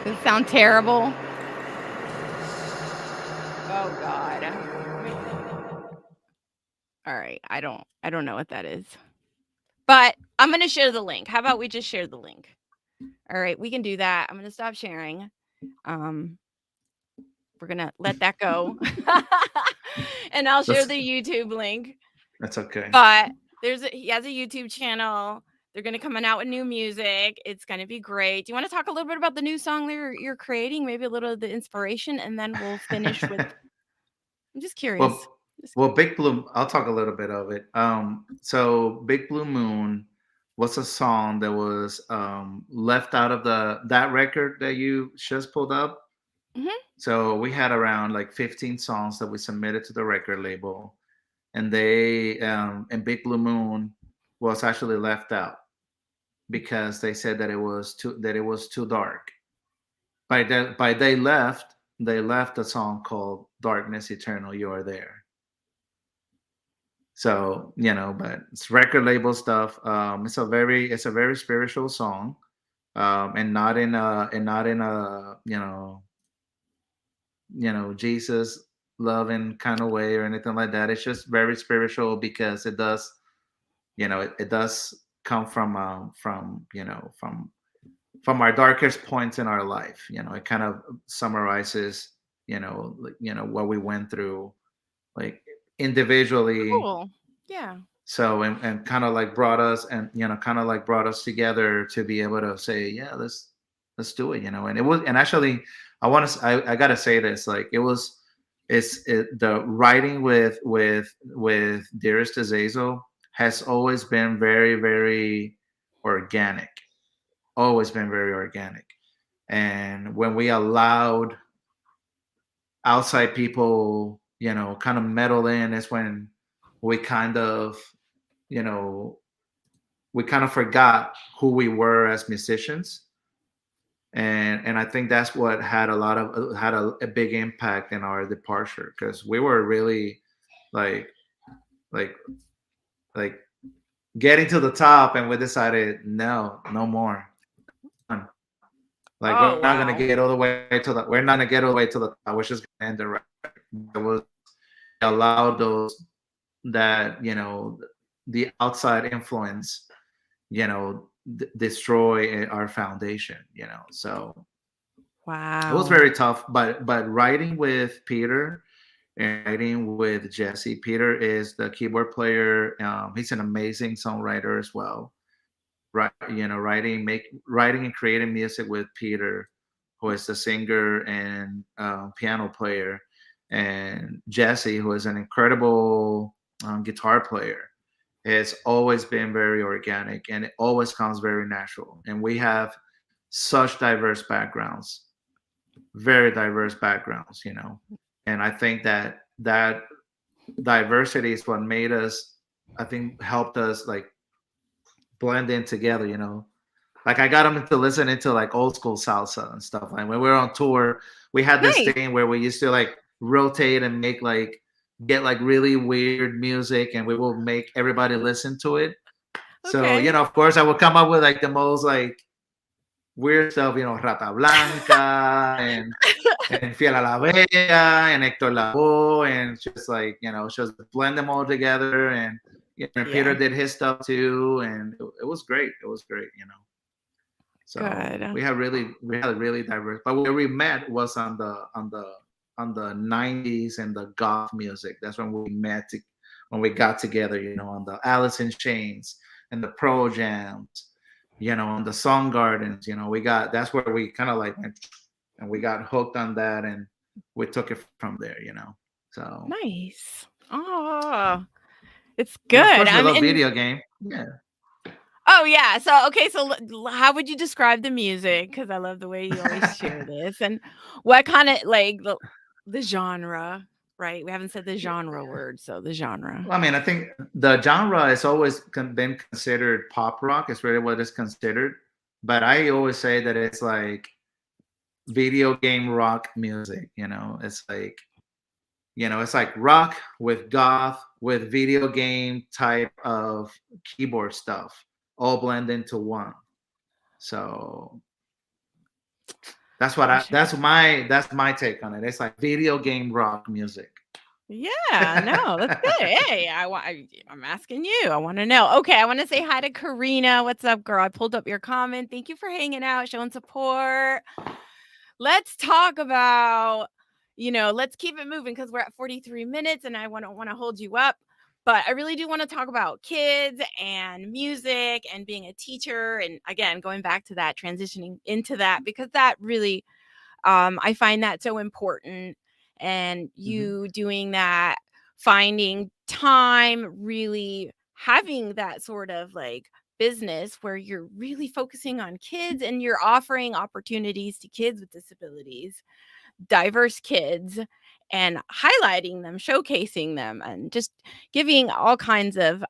Does it sound terrible? Oh God. All right. I don't know what that is. But I'm gonna share the link. How about we just share the link? All right, we can do that. I'm gonna stop sharing. Um, we're gonna let that go. And I'll share That's the YouTube link. that's okay. But he has a YouTube channel. They're gonna coming out with new music. It's gonna be great. Do you want to talk a little bit about the new song you're creating? Maybe a little of the inspiration, and then we'll finish with. I'm just curious. Well, Just well, Big Blue. I'll talk a little bit of it. So Big Blue Moon was a song that was left out of that record that you just pulled up. Mhm. So we had around like 15 songs that we submitted to the record label, and they and Big Blue Moon was actually left out because they said that it was too dark. By they left a song called Darkness Eternal You Are There. So but it's record label stuff. It's a very spiritual song, and not in a Jesus loving kind of way or anything like that. It's just very spiritual because it does come from our darkest points in our life. It kind of summarizes what we went through, like, individually. Cool. Yeah. So and kind of like brought us together to be able to say, yeah, let's do it. And actually, I gotta say this, like, the writing with Dearestazazel has always been very, very organic, always been very organic. And when we allowed outside people, kind of meddle in, is when we kind of, you know, we kind of forgot who we were as musicians. And I think that's what had a big impact in our departure, because we were really like like like getting to the top, and we decided, no more. Like, Oh wow. we're not gonna get all the way to the top. We're just gonna end it right. It was allowed those that the outside influence destroy our foundation. So it was Wow. very tough. But writing with Peter and writing with Jesse. Peter is the keyboard player. He's an amazing songwriter as well. Right, writing and creating music with Peter who is the singer and piano player, and Jesse, who is an incredible guitar player. It's always been very organic, and it always comes very natural. And we have such diverse backgrounds, very diverse backgrounds, you know. And I think that diversity is what made us, I think, helped us like blend in together, you know. Like I got them into listening to like old school salsa and stuff. Like when we were on tour, we had this Nice. thing where we used to like rotate and make like get like really weird music, and we will make everybody listen to it. So, you Okay. know, of course I would come up with like the most like weird stuff, you know, Rata Blanca and Fiel a la Bella and Hector Lavoe, and just like, you know, just blend them all together. And you know, Peter Yeah. did his stuff too, and it was great. It was great, you know. So Good. we had a really diverse. But where we met was on the 90s and the goth music. That's when we met when we got together, you know, on the Alice in Chains and the Pro Jams, you know, on the Song Gardens. You know, we got that's where we kind of like went and we got hooked on that, and we took it from there, you know. So Nice. Oh, it's and of good. course we love And video game. Yeah. oh yeah. So okay. So how would you describe the music? Because I love the way you always share this. And what kind of like the genre? Right. We haven't said the genre word. So the genre. Well, I mean, I think the genre has always been considered pop rock. It's really what it's considered. But I always say that it's like video game rock music. You know, it's like rock with goth with video game type of keyboard stuff, all blend into one. So I wish I could. that's my take on it. It's like video game rock music. Yeah, no, that's good. Hey, I'm asking you. I want to know. Okay, I want to say hi to Karina. What's up, girl? I pulled up your comment. Thank you for hanging out, showing support. Let's talk about, let's keep it moving because we're at 43 minutes and I want to hold you up. But I really do want to talk about kids and music and being a teacher. And again, going back to that, transitioning into that, because that really, I find that so important. And Hmm. you doing that, finding time, really having that sort of like business where you're really focusing on kids and you're offering opportunities to kids with disabilities, diverse kids, and highlighting them, showcasing them, and just giving all kinds of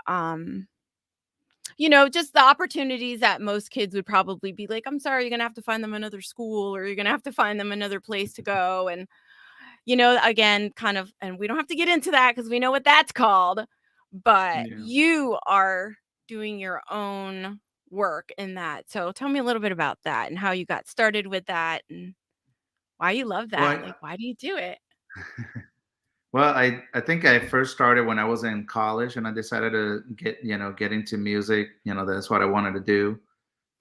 just the opportunities that most kids would probably be like, I'm sorry, you're gonna have to find them another school, or you're gonna have to find them another place to go. And again, kind of, and we don't have to get into that because we know what that's called, but Yeah. you are doing your own work in that. So tell me a little bit about that and how you got started with that and why you love that. Well, Like, why do you do it? Well, I think I first started when I was in college, and I decided to get into music. You know, that's what I wanted to do.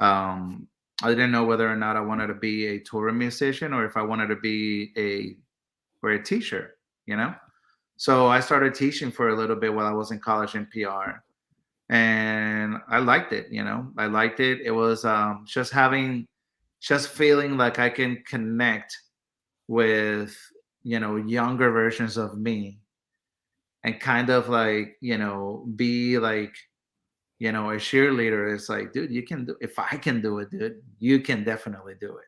Um, I didn't know whether or not I wanted to be a touring musician or if I wanted to be a teacher. You know, so I started teaching for a little bit while I was in college in PR, and I liked it. You know, I liked it. It was just feeling like I can connect with younger versions of me, and kind of like be like a cheerleader. It's like, dude, you can do, if I can do it, dude, you can definitely do it.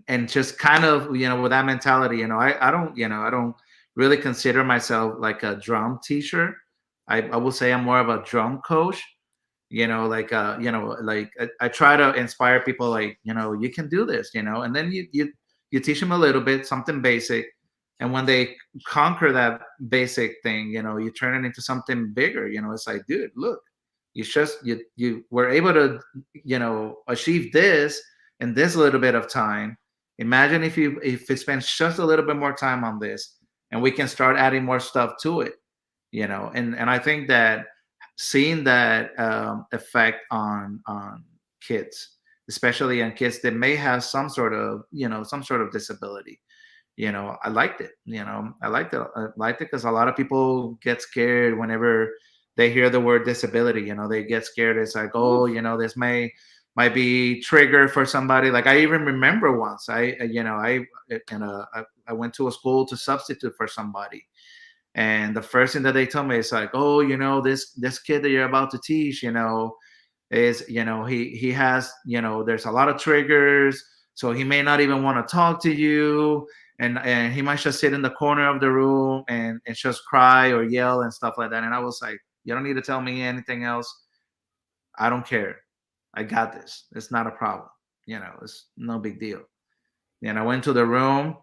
And just kind of with that mentality. I don't really consider myself like a drum teacher. I will say I'm more of a drum coach. I try to inspire people, like, you can do this, and then you teach them a little bit, something basic. And when they conquer that basic thing, you turn it into something bigger. It's like, dude, look, you were able to achieve this in this little bit of time. Imagine if you spend just a little bit more time on this, and we can start adding more stuff to it. And I think that seeing that effect on kids, especially on kids that may have some sort of disability, I liked it. I liked it because a lot of people get scared whenever they hear the word disability. They get scared. It's like, oh, Oof. this may might be trigger for somebody. Like I even remember once I went to a school to substitute for somebody, and the first thing that they told me is like, oh, this kid that you're about to teach, is he has, there's a lot of triggers, so he may not even want to talk to you, and he might just sit in the corner of the room and just cry or yell and stuff like that. And I was like, you don't need to tell me anything else. I don't care. I got this. It's not a problem. It's no big deal. And I went to the room,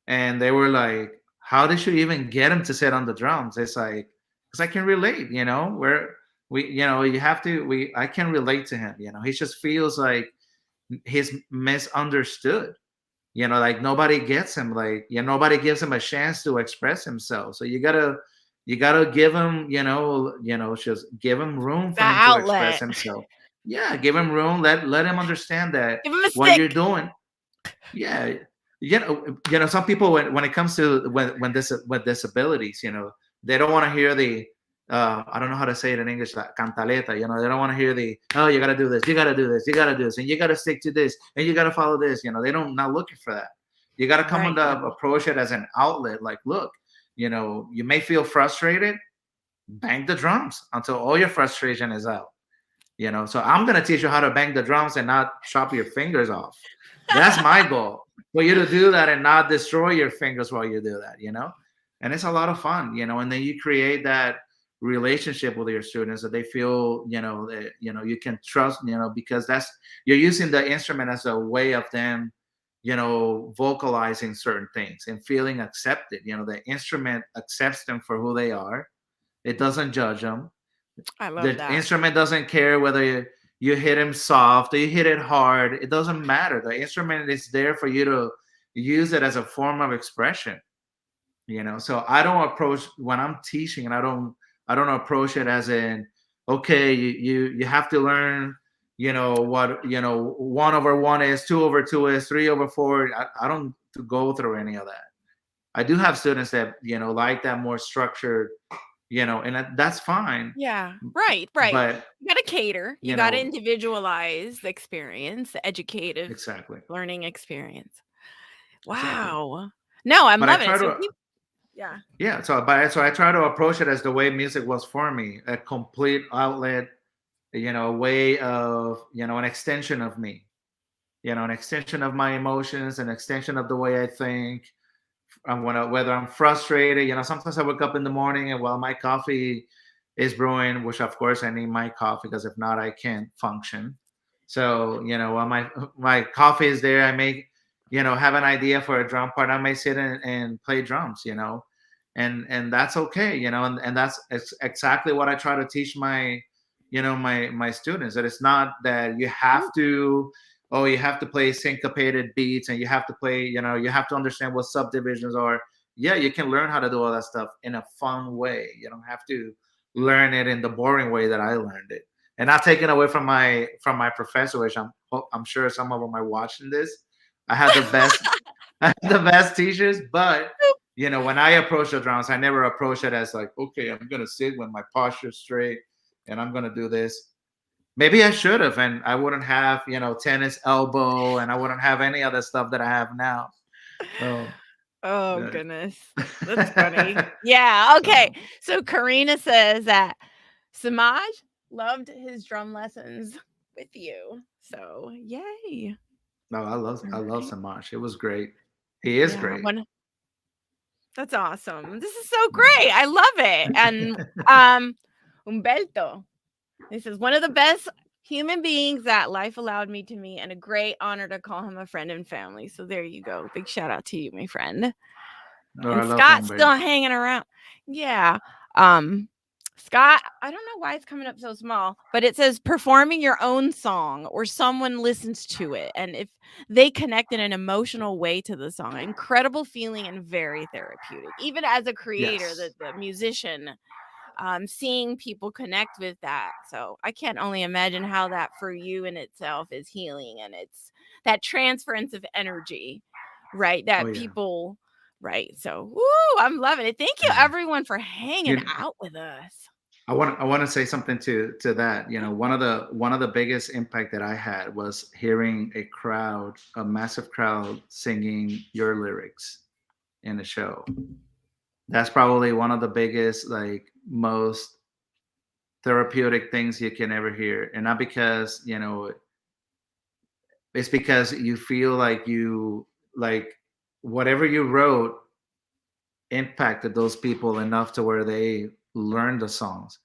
and they were like, how did you even get him to sit on the drums? It's like, because I can relate, where you have to, I can relate to him. He just feels like he's misunderstood. Like nobody gets him. Like, nobody gives him a chance to express himself. So you gotta give him, just give him room for That him to express outlet. himself. Yeah, give him room. Let him understand that Give him a what you're stick. doing. Yeah, some people, when it comes to with disabilities, they don't want to hear the I don't know how to say it in English, like cantaleta. They don't want to hear the, oh, you got to do this, you got to do this, you got to do this, and you got to stick to this, and you got to follow this. They don't, not looking for that. You got to come on Right. the No. approach it as an outlet. Like, look, you may feel frustrated, bang the drums until all your frustration is out. So I'm going to teach you how to bang the drums and not chop your fingers off. That's my goal, for you to do that and not destroy your fingers while you do that. And it's a lot of fun. And then you create that relationship with your students that they feel, that you can trust, because you're using the instrument as a way of them, vocalizing certain things and feeling accepted. The instrument accepts them for who they are. It doesn't judge them. I love The that. instrument doesn't care whether you hit him soft or you hit it hard. It doesn't matter. The instrument is there for you to use it as a form of expression. So I don't approach, when I'm teaching, and I don't approach it as in, okay, you have to learn, what 1/1 is, 2/2 is, 3/4. I don't go through any of that. I do have students that like that more structured, and that's fine. Yeah. Right. Right. But You got to cater. You you got to know individualize the experience, the educative exactly, learning experience. exactly. Wow. No, I'm But I loving try it. So to, yeah. yeah. So I try to approach it as the way music was for me, a complete outlet, a way of, an extension of me, an extension of my emotions, an extension of the way I think. Whether I'm frustrated, sometimes I wake up in the morning and while my coffee is brewing, which of course I need my coffee because if not, I can't function. So, while my coffee is there, I may, have an idea for a drum part. I may sit and play drums, and that's okay, and that's exactly what I try to teach my students, that it's not that you have to, oh, you have to play syncopated beats and you have to play, you have to understand what subdivisions are. Yeah, you can learn how to do all that stuff in a fun way. You don't have to learn it in the boring way that I learned it. And not taking away from my professor, which I'm sure some of them are watching this. I had the best I had the best teachers, but when I approach the drums, I never approach it as like, okay, I'm gonna sit with my posture straight and I'm gonna do this. Maybe I should have, and I wouldn't have, tennis elbow, and I wouldn't have any other stuff that I have now. So, Oh uh, goodness. That's funny. Yeah. Okay. so So Karina says that Samaj loved his drum lessons with you. So yay. no, All I love right. Samash. It was great. He is Yeah. great. That's awesome. This is so Yeah. great. I love it. And um Humberto, this is one of the best human beings that life allowed me to meet, and a great honor to call him a friend and family. So there you go. Big shout out to you, my friend. Oh, I And love Scott's still Humberto. hanging around. Yeah. Um Scott, I don't know why it's coming up so small, but it says performing your own song or someone listens to it. And if they connect in an emotional way to the song, incredible feeling and very therapeutic. Even as a creator, Yes. the musician, seeing people connect with that. So I can't only imagine how that for you in itself is healing, and it's that transference of energy, right? Oh That yeah. people, right? So, woo, I'm loving it. Thank you, Yeah. everyone, for hanging You, out with us. I want to say something to that. You know, one of the biggest impact that I had was hearing a massive crowd singing your lyrics in the show. That's probably one of the biggest, like, most therapeutic things you can ever hear. And not because, it's because you feel like whatever you wrote impacted those people enough to where they learned the songs.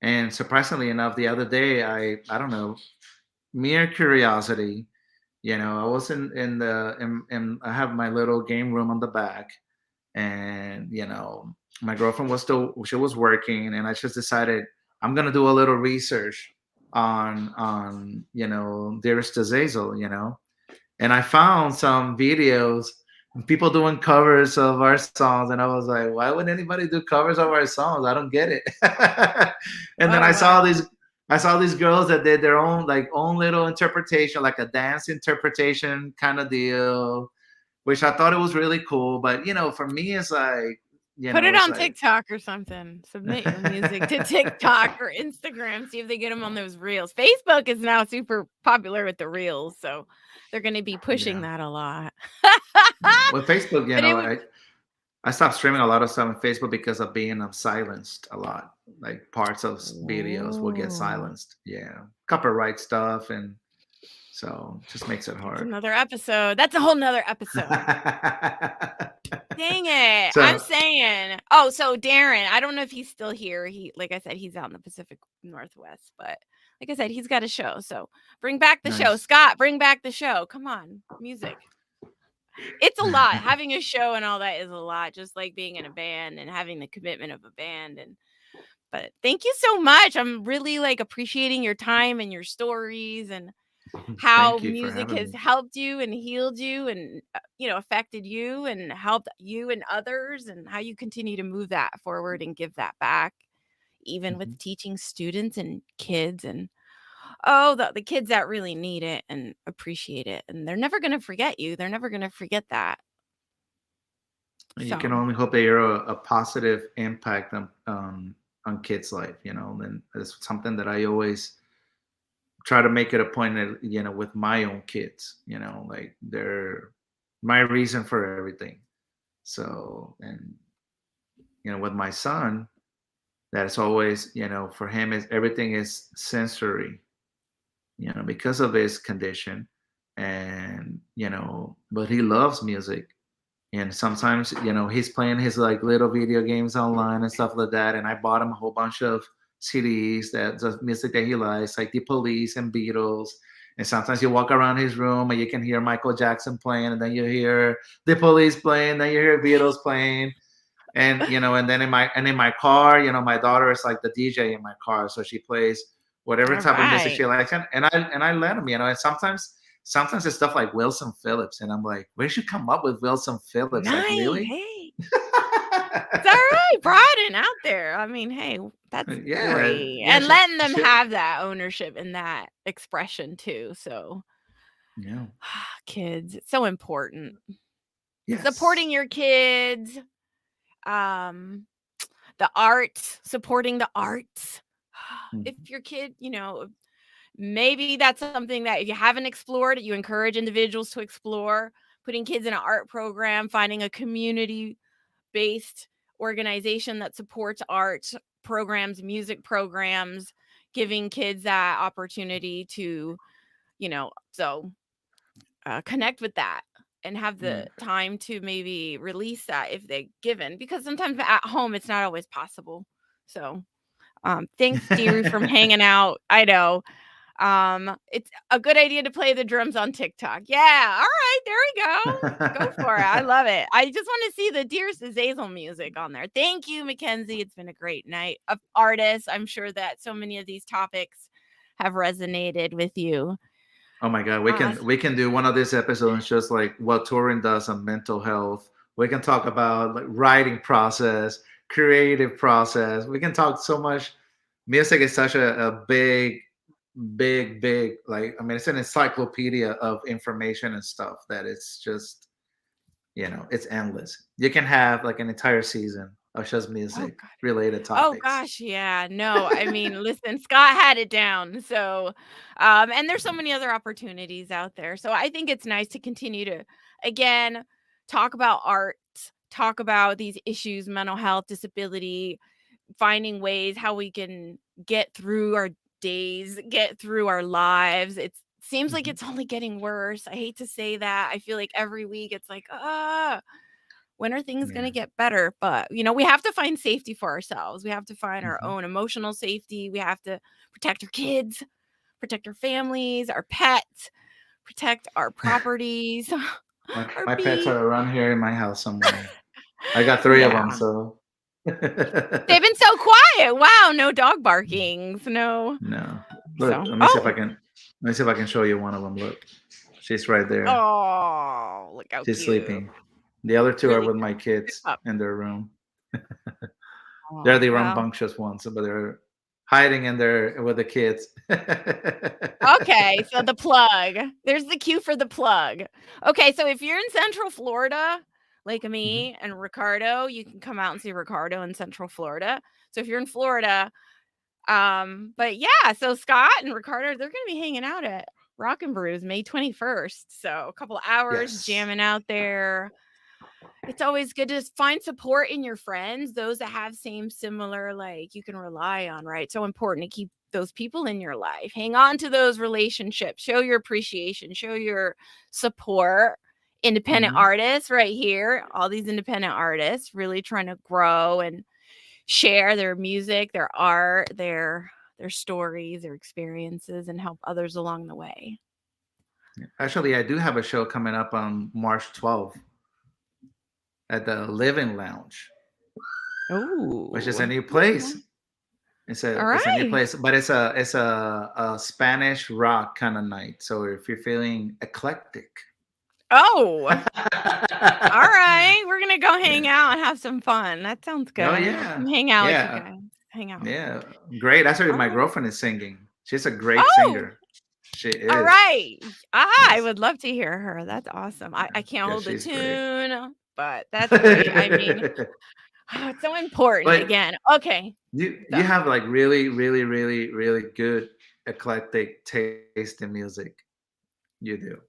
And surprisingly enough, the other day, I don't know, mere curiosity, I was in I have my little game room on the back, and my girlfriend was still she was working, and I just decided I'm gonna do a little research on Dearestazazel, and I found some videos of people doing covers of our songs, and I was like, why would anybody do covers of our songs? I don't get it. And then Oh, wow. I saw these girls that did their own little interpretation, like a dance interpretation kind of deal, which I thought it was really cool. But for me, it's like, Put it it's on like TikTok or something. Submit your music to TikTok or Instagram, see if they get them on those reels. Facebook is now super popular with the reels, so they're gonna be pushing yeah. that a lot. Yeah. With Facebook, But it would I stopped streaming a lot of stuff on Facebook because of being silenced a lot. Like parts of videos will get Oh, silenced. Yeah, copyright stuff, and so just makes it that's hard. another episode. That's a whole nother episode. Dang it. I'm So saying. Oh, so Darren, I don't know if he's still here. He like I said, he's out in the Pacific Northwest, but like I said, he's got a show. So bring back the show. nice. Scott, bring back the show. Come on. Music. It's a lot. Having a show and all that is a lot, just like being in a band and having the commitment of a band. And but thank you so much. I'm really like appreciating your time and your stories and how Thank you for music having has me. helped you and healed you and affected you and helped you and others, and how you continue to move that forward and give that back, even with Mhm. teaching students and kids, and oh, the kids that really need it and appreciate it, and they're never going to forget you, they're never going to forget that. And you can So only hope that you're a positive impact on kids' life. And it's something that I always try to make it a point that, with my own kids, like they're my reason for everything. So, and with my son, that's always, for him, is everything is sensory, because of his condition. And but he loves music. And sometimes, he's playing his like little video games online and stuff like that. And I bought him a whole bunch of CDs that the music that he likes, like the Police and Beatles. And sometimes you walk around his room and you can hear Michael Jackson playing, and then you hear the Police playing, then you hear Beatles playing. And and then in my car, my daughter is like the DJ in my car, so she plays whatever all type of music right. she likes. And I let them, and sometimes it's stuff like Wilson Phillips, and I'm like, where'd you come up with Wilson Phillips? Like, Nice. really? Hey, it's all right, broaden out there. I mean, hey, that's Yeah, great, yeah. and letting them She, have that ownership and that expression too. So yeah. kids, it's so important. Supporting Yes. your kids, um, the arts, supporting the arts. If Mhm. your kid, maybe that's something that if you haven't explored, you encourage individuals to explore, putting kids in an art program, finding a community based organization that supports art programs, music programs, giving kids that opportunity to, connect with that and have the Yeah. time to maybe release that if they given, because sometimes at home it's not always possible. So thanks dear from hanging out. I know it's a good idea to play the drums on TikTok. Yeah, all right, there we go. Go for it. I love it. I just want to see the Dearest Azazel music on there. Thank you, Mackenzie. It's been a great night of artists. I'm sure that so many of these topics have resonated with you. Oh my God, we Uh, can we can do one of these episodes just like what touring does on mental health. We can talk about like writing process, creative process. We can talk so much. Music is such a big, big, like, I mean, it's an encyclopedia of information and stuff that it's just, it's endless. You can have like an entire season or just Oh music god. related Oh topics? gosh, yeah. No, I mean, listen, Scott had it down. So, and there's so many other opportunities out there. So I think it's nice to continue to, again, talk about art, talk about these issues, mental health, disability, finding ways how we can get through our days, get through our lives. It seems like Mhm. it's only getting worse. I hate to say that. I feel like every week it's like, when are things going to Yeah. get better? But, we have to find safety for ourselves. We have to find our Mhm. own emotional safety. We have to protect our kids, protect our families, our pets, protect our properties, our My pets bees. are around here in my house somewhere. I got three of them, Yeah. so They've been so quiet. Wow, no dog barkings. No. no. Look, So, let me see if I can. Let me see if I can show you one of them. Look, she's right there. oh, look how She's cute. sleeping. The other two are Really with my good kids pup. in their room. They're Oh, the well. rambunctious ones, but they're hiding in there with the kids. Okay, so the plug. There's the cue for the plug. Okay, so if you're in Central Florida, like Mhm. me and Ricardo, you can come out and see Ricardo in Central Florida. So if you're in Florida, but yeah, so Scott and Ricardo, they're gonna be hanging out at Rock and Brews May 21st. So a couple hours Yes. jamming out there. It's always good to find support in your friends, those that have same similar, like, you can rely on, right? So important to keep those people in your life. Hang on to those relationships. Show your appreciation, show your support. Independent Mhm. artists right here, all these independent artists really trying to grow and share their music, their art, their stories, their experiences, and help others along the way. Actually, I do have a show coming up on March 12th at the Living Lounge, which is Oh, a new okay. place. All It's a new right. place, but it's a Spanish rock kind of night. So if you're feeling eclectic, Oh. All yeah. right, we're gonna go hang out and have some fun. That sounds Oh good. I'll yeah, come hang out with you yeah, guys. Hang out. yeah. Great. Actually, All my right. girlfriend is singing. She's a great Oh, singer. She all is. right. I Yes. would love to hear her. That's awesome. I can't Yeah, hold a she's great. tune, but that's great. I mean, it's so important But again. Okay. you So have like really, really, really, really good eclectic taste in music. You do.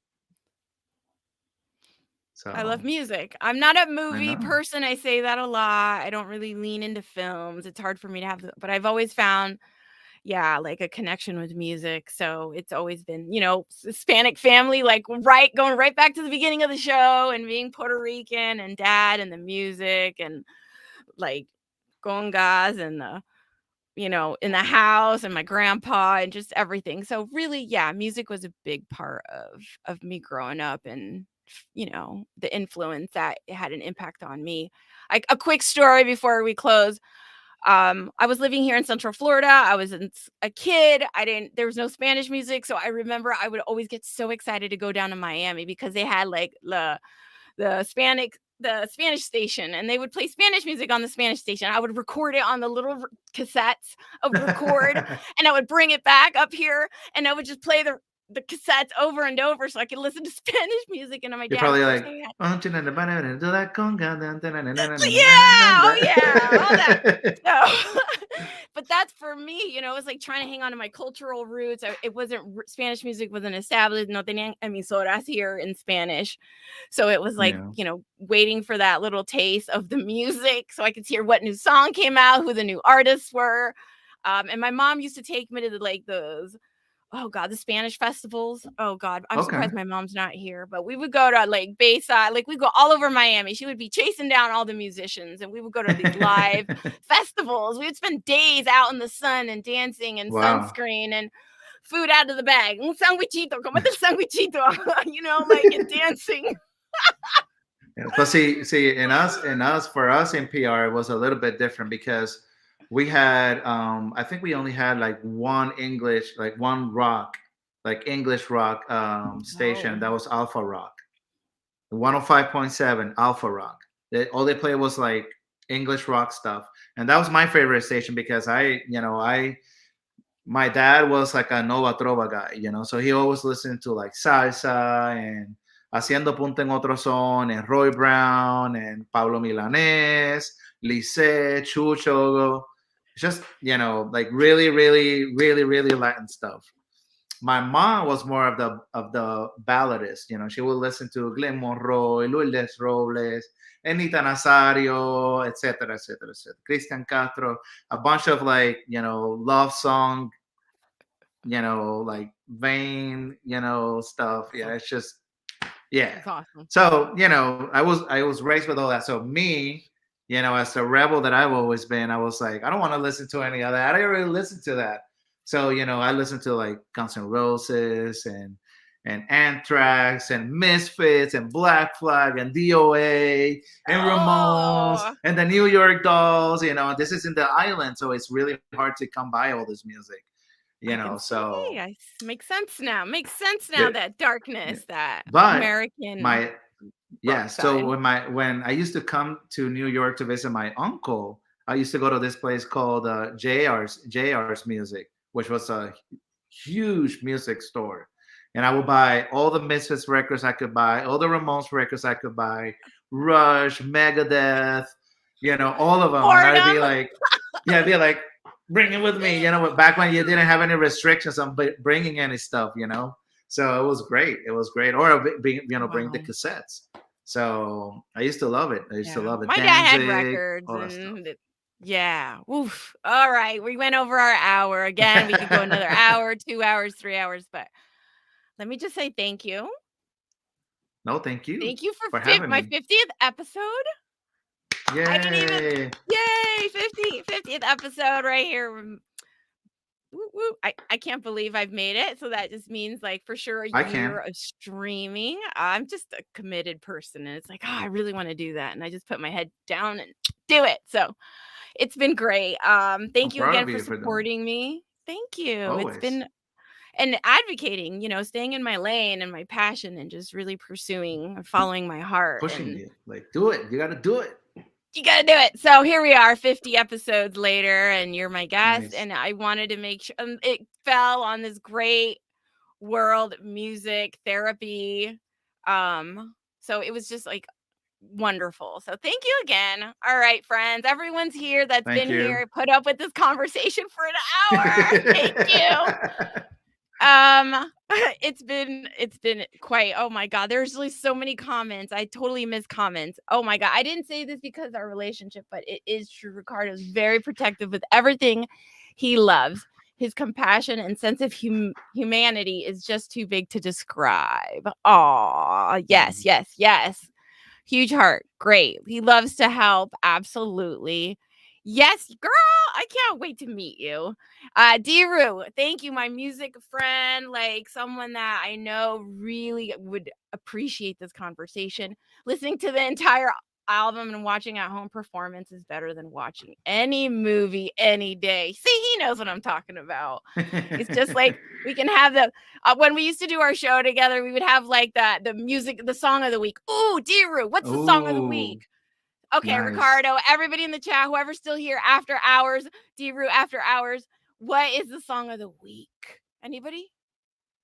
I love So music. I'm not a I movie know. person. I say that a lot. I don't really lean into films. It's hard for me to have, but I've always found, yeah, like a connection with music. So it's always been, Hispanic family, like right, going right back to the beginning of the show and being Puerto Rican and dad and the music and like congas and in the house and my grandpa and just everything. So really, yeah, music was a big part of me growing up and the influence that it had an impact on me. Like a quick story before we close. I was living here in Central Florida. I was a kid. There was no Spanish music. So I remember I would always get so excited to go down to Miami because they had like the Spanish station, and they would play Spanish music on the Spanish station. I would record it on the little cassettes. I would record, and I would bring it back up here, and I would just play the cassettes over and over so I could listen to Spanish music. And my You're dad, of probably course, like, he had "Oh, do that conga, yeah, oh yeah, all that. So, but that's for me, it was like trying to hang on to my cultural roots. It wasn't Spanish music wasn't established. No tenían emisoras here in Spanish. So it was like, Yeah. waiting for that little taste of the music so I could hear what new song came out, who the new artists were. And my mom used to take me to like those, oh god, the Spanish festivals. Oh god, I'm Okay. surprised my mom's not here, but we would go to like Bayside, like we go all over Miami. She would be chasing down all the musicians and we would go to these live festivals. We would spend days out in the sun and dancing and Wow. sunscreen and food out of the bag. Un sandwichito, comete el sandwichito, like and dancing. Yeah, but see, for us in PR, it was a little bit different because we had, I think we only had like one English, like one rock, like English rock station Oh, that was Alpha Rock, 105.7 Alpha Rock. All they played was like English rock stuff, and that was my favorite station because my dad was like a Nova Trova guy, so he always listened to like salsa and Haciendo Punta en Otro Son and Roy Brown and Pablo Milanés Lise, Chucho, just like really, really, really, really Latin stuff. My mom was more of the balladist. She would listen to Glenn Monroe, Lourdes Robles, Anita Nazario, etc., etc., etc. Christian Castro, a bunch of like love song, like vain, stuff. Yeah, it's just yeah. It's awesome. So I was raised with all that. So me, as the rebel that I've always been, I was like, I don't want to listen to any of that. I didn't really listen to that. So I listened to like Guns N' Roses and Anthrax and Misfits and Black Flag and DOA and Ramones Oh, and the New York Dolls. This is in the island, so it's really hard to come by all this music. I can see. So Makes sense now. Makes sense now. the, That yeah. darkness, that But American my rock yeah, so side. when I used to come to New York to visit my uncle, I used to go to this place called JR's Music, which was a huge music store. And I would buy all the Misfits records I could buy, all the Ramones records I could buy, Rush, Megadeth, all of them. And I'd be Boredom. like, yeah, I'd be like, bring it with me, back when you didn't have any restrictions on bringing any stuff. So it was great. It was great. Or bring the Wow. cassettes. So I used to love it. I used to Yeah. love it. My dad had Danzig, records all that stuff. and yeah. Oof. All right. We went over our hour. Again, we could go another hour, 2 hours, 3 hours, but let me just say thank you. No, thank you Thank you for for having my me. 50th episode. I didn't even Yay! yay, 50th episode right here. Woo, woo. I can't believe I've made it. So that just means like for sure a I year can. of streaming. I'm just a committed person and it's like, oh, I really want to do that. And I just put my head down and do it. So it's been great. I'm Thank you proud again of for you for doing it. supporting me. Thank you. It's Always been and advocating, staying in my lane and my passion and just really pursuing and following my heart. pushing And you. Like, do it. You got to do it. you got to do it. So here we are 50 episodes later and you're my guest. Nice. And I wanted to make sure it fell on this great world music therapy. So it was just like wonderful. So thank you again. All right, friends. Everyone's here that's Thank been you. here, put up with this conversation for an hour. Thank you. Um, it's been quite oh my god, there's like so many comments. I totally miss comments. Oh my god. I didn't say this because of our relationship, but it is true. Ricardo's very protective with everything he loves. His compassion and sense of humanity is just too big to describe. Aw, yes, Mhm. yes, yes. Huge heart. Great. He loves to help. Absolutely. Yes, girl. I can't wait to meet you. Diru, thank you, my music friend, like someone that I know really would appreciate this conversation. Listening to the entire album and watching at home performance is better than watching any movie any day. See, he knows what I'm talking about. It's just like we can have the when we used to do our show together, we would have like the music, the song of the week. Ooh, Diru, what's the song of the Ooh, week? Okay, nice. Ricardo, everybody in the chat, whoever's still here after hours, Diru after hours, what is the song of the week? Anybody?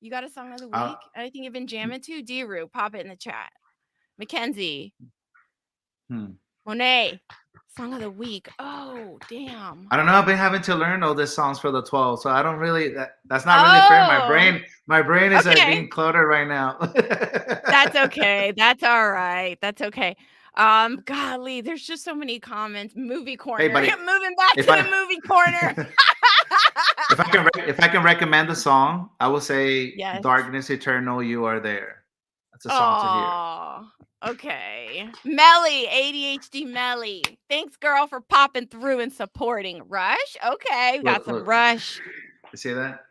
You got a song of the Uh, week? Anything you've been jamming to? Diru, pop it in the chat. Mackenzie, hmm. Monet, song of the week. Oh, damn. I don't know. I've been having to learn all these songs for the 12, so I don't really. That's not really fair. My Oh, brain, my brain is okay. being cluttered right now. That's okay. That's all right. That's okay. Golly, there's just so many comments. Movie Hey, corner. buddy, Moving back to if I the movie corner. if I can recommend a song, I will say Yes. "Darkness Eternal." You are there. That's a song to hear. Oh, okay. Melly, ADHD Melly. Thanks, girl, for popping through and supporting. Rush. Okay, we got Look, some look. Rush. You see that?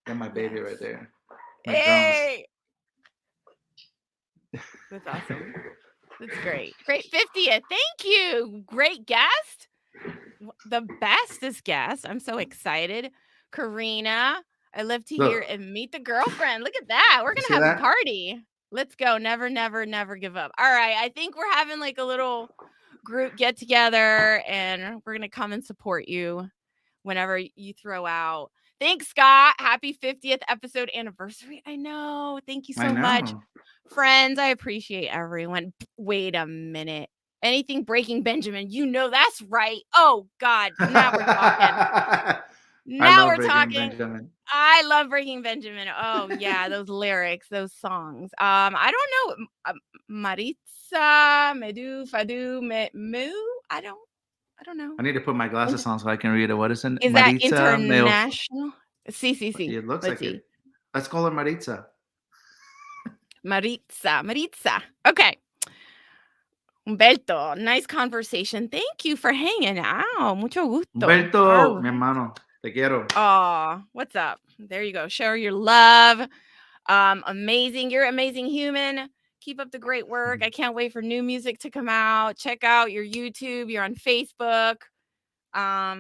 Got my baby Yes. right there. My drums. Hey, that's awesome. That's great. Great 50th. Thank you. Great guest. The bestest guest. I'm so excited. Karina, I love to hear Look, and meet the girlfriend. Look at that. We're you going see to have a that? party. Let's go. Never, never, never give up. All right. I think we're having like a little group get together and we're going to come and support you whenever you throw out. Thanks, Scott. Happy 50th episode anniversary. I know. Thank you I so much. know. Friends, I appreciate everyone. Wait a minute. Anything Breaking Benjamin, you know that's right. Oh God, now we're talking. I Now love we're Breaking talking. Benjamin. I love Breaking Benjamin. Oh yeah, those lyrics, those songs. I don't know. Maritza, Medu, Fadu, Mu. I don't know. I need to put my glasses on so I can read it. What is it? Is that Maritza Meo. international? See. It looks Let's like see. it. Let's call her Maritza. Maritza. Okay. Humberto, nice conversation. Thank you for hanging out. Mucho gusto. Humberto, mi hermano, te quiero. Oh, what's up? There you go. Share your love. Amazing. You're an amazing human. Keep up the great work. I can't wait for new music to come out. Check out your YouTube. You're on Facebook. I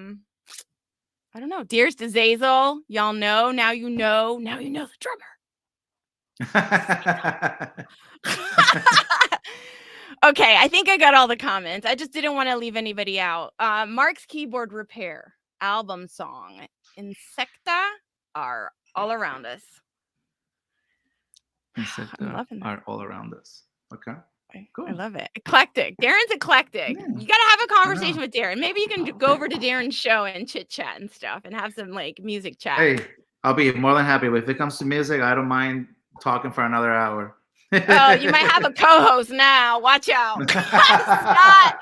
don't know. Dearestazazel. Y'all know. Now you know. Now you know the drummer. Okay, I think I got all the comments. I just didn't want to leave anybody out. Mark's Keyboard Repair album song, Insecta, are all around us. Insecta are all around us. Okay. Cool. I love it. Eclectic. Darren's eclectic. Yeah. You got to have a conversation with Darren. Maybe you can go over to Darren's show and chit chat and stuff and have some like music chat. Hey, I'll be more than happy. If it comes to music, I don't mind talking for another hour. Oh, you might have a co-host now. Watch out. Scott,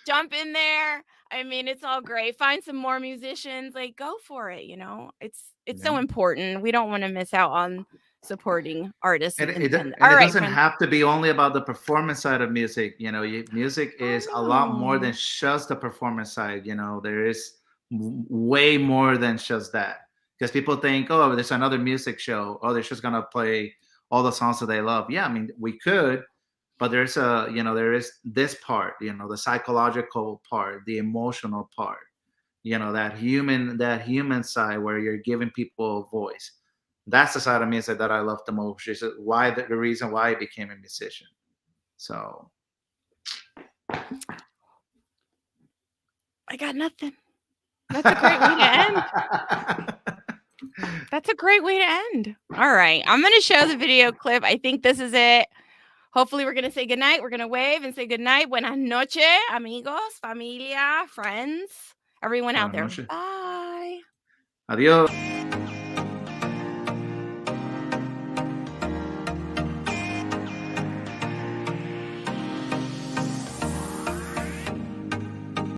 jump in there. I mean, it's all great. Find some more musicians. Like, go for it. You know, it's so important. We don't want to miss out on supporting artists. And it doesn't have to be only about the performance side of music. You know, music is a lot more than just the performance side. You know, there is way more than just that. Because people think, oh, there's another music show. Oh, they're just gonna play all the songs that they love. Yeah, I mean, we could, but there is this part. You know, the psychological part, the emotional part. You know, that human side where you're giving people a voice. That's the side of music that I love the most. Is why the reason why I became a musician. So I got nothing. That's a great way to end. That's a great way to end. All right. I'm going to show the video clip. I think this is it. Hopefully, we're going to say goodnight. We're going to wave and say goodnight. Buenas noches, amigos, familia, friends, everyone out there. Bye. Adios.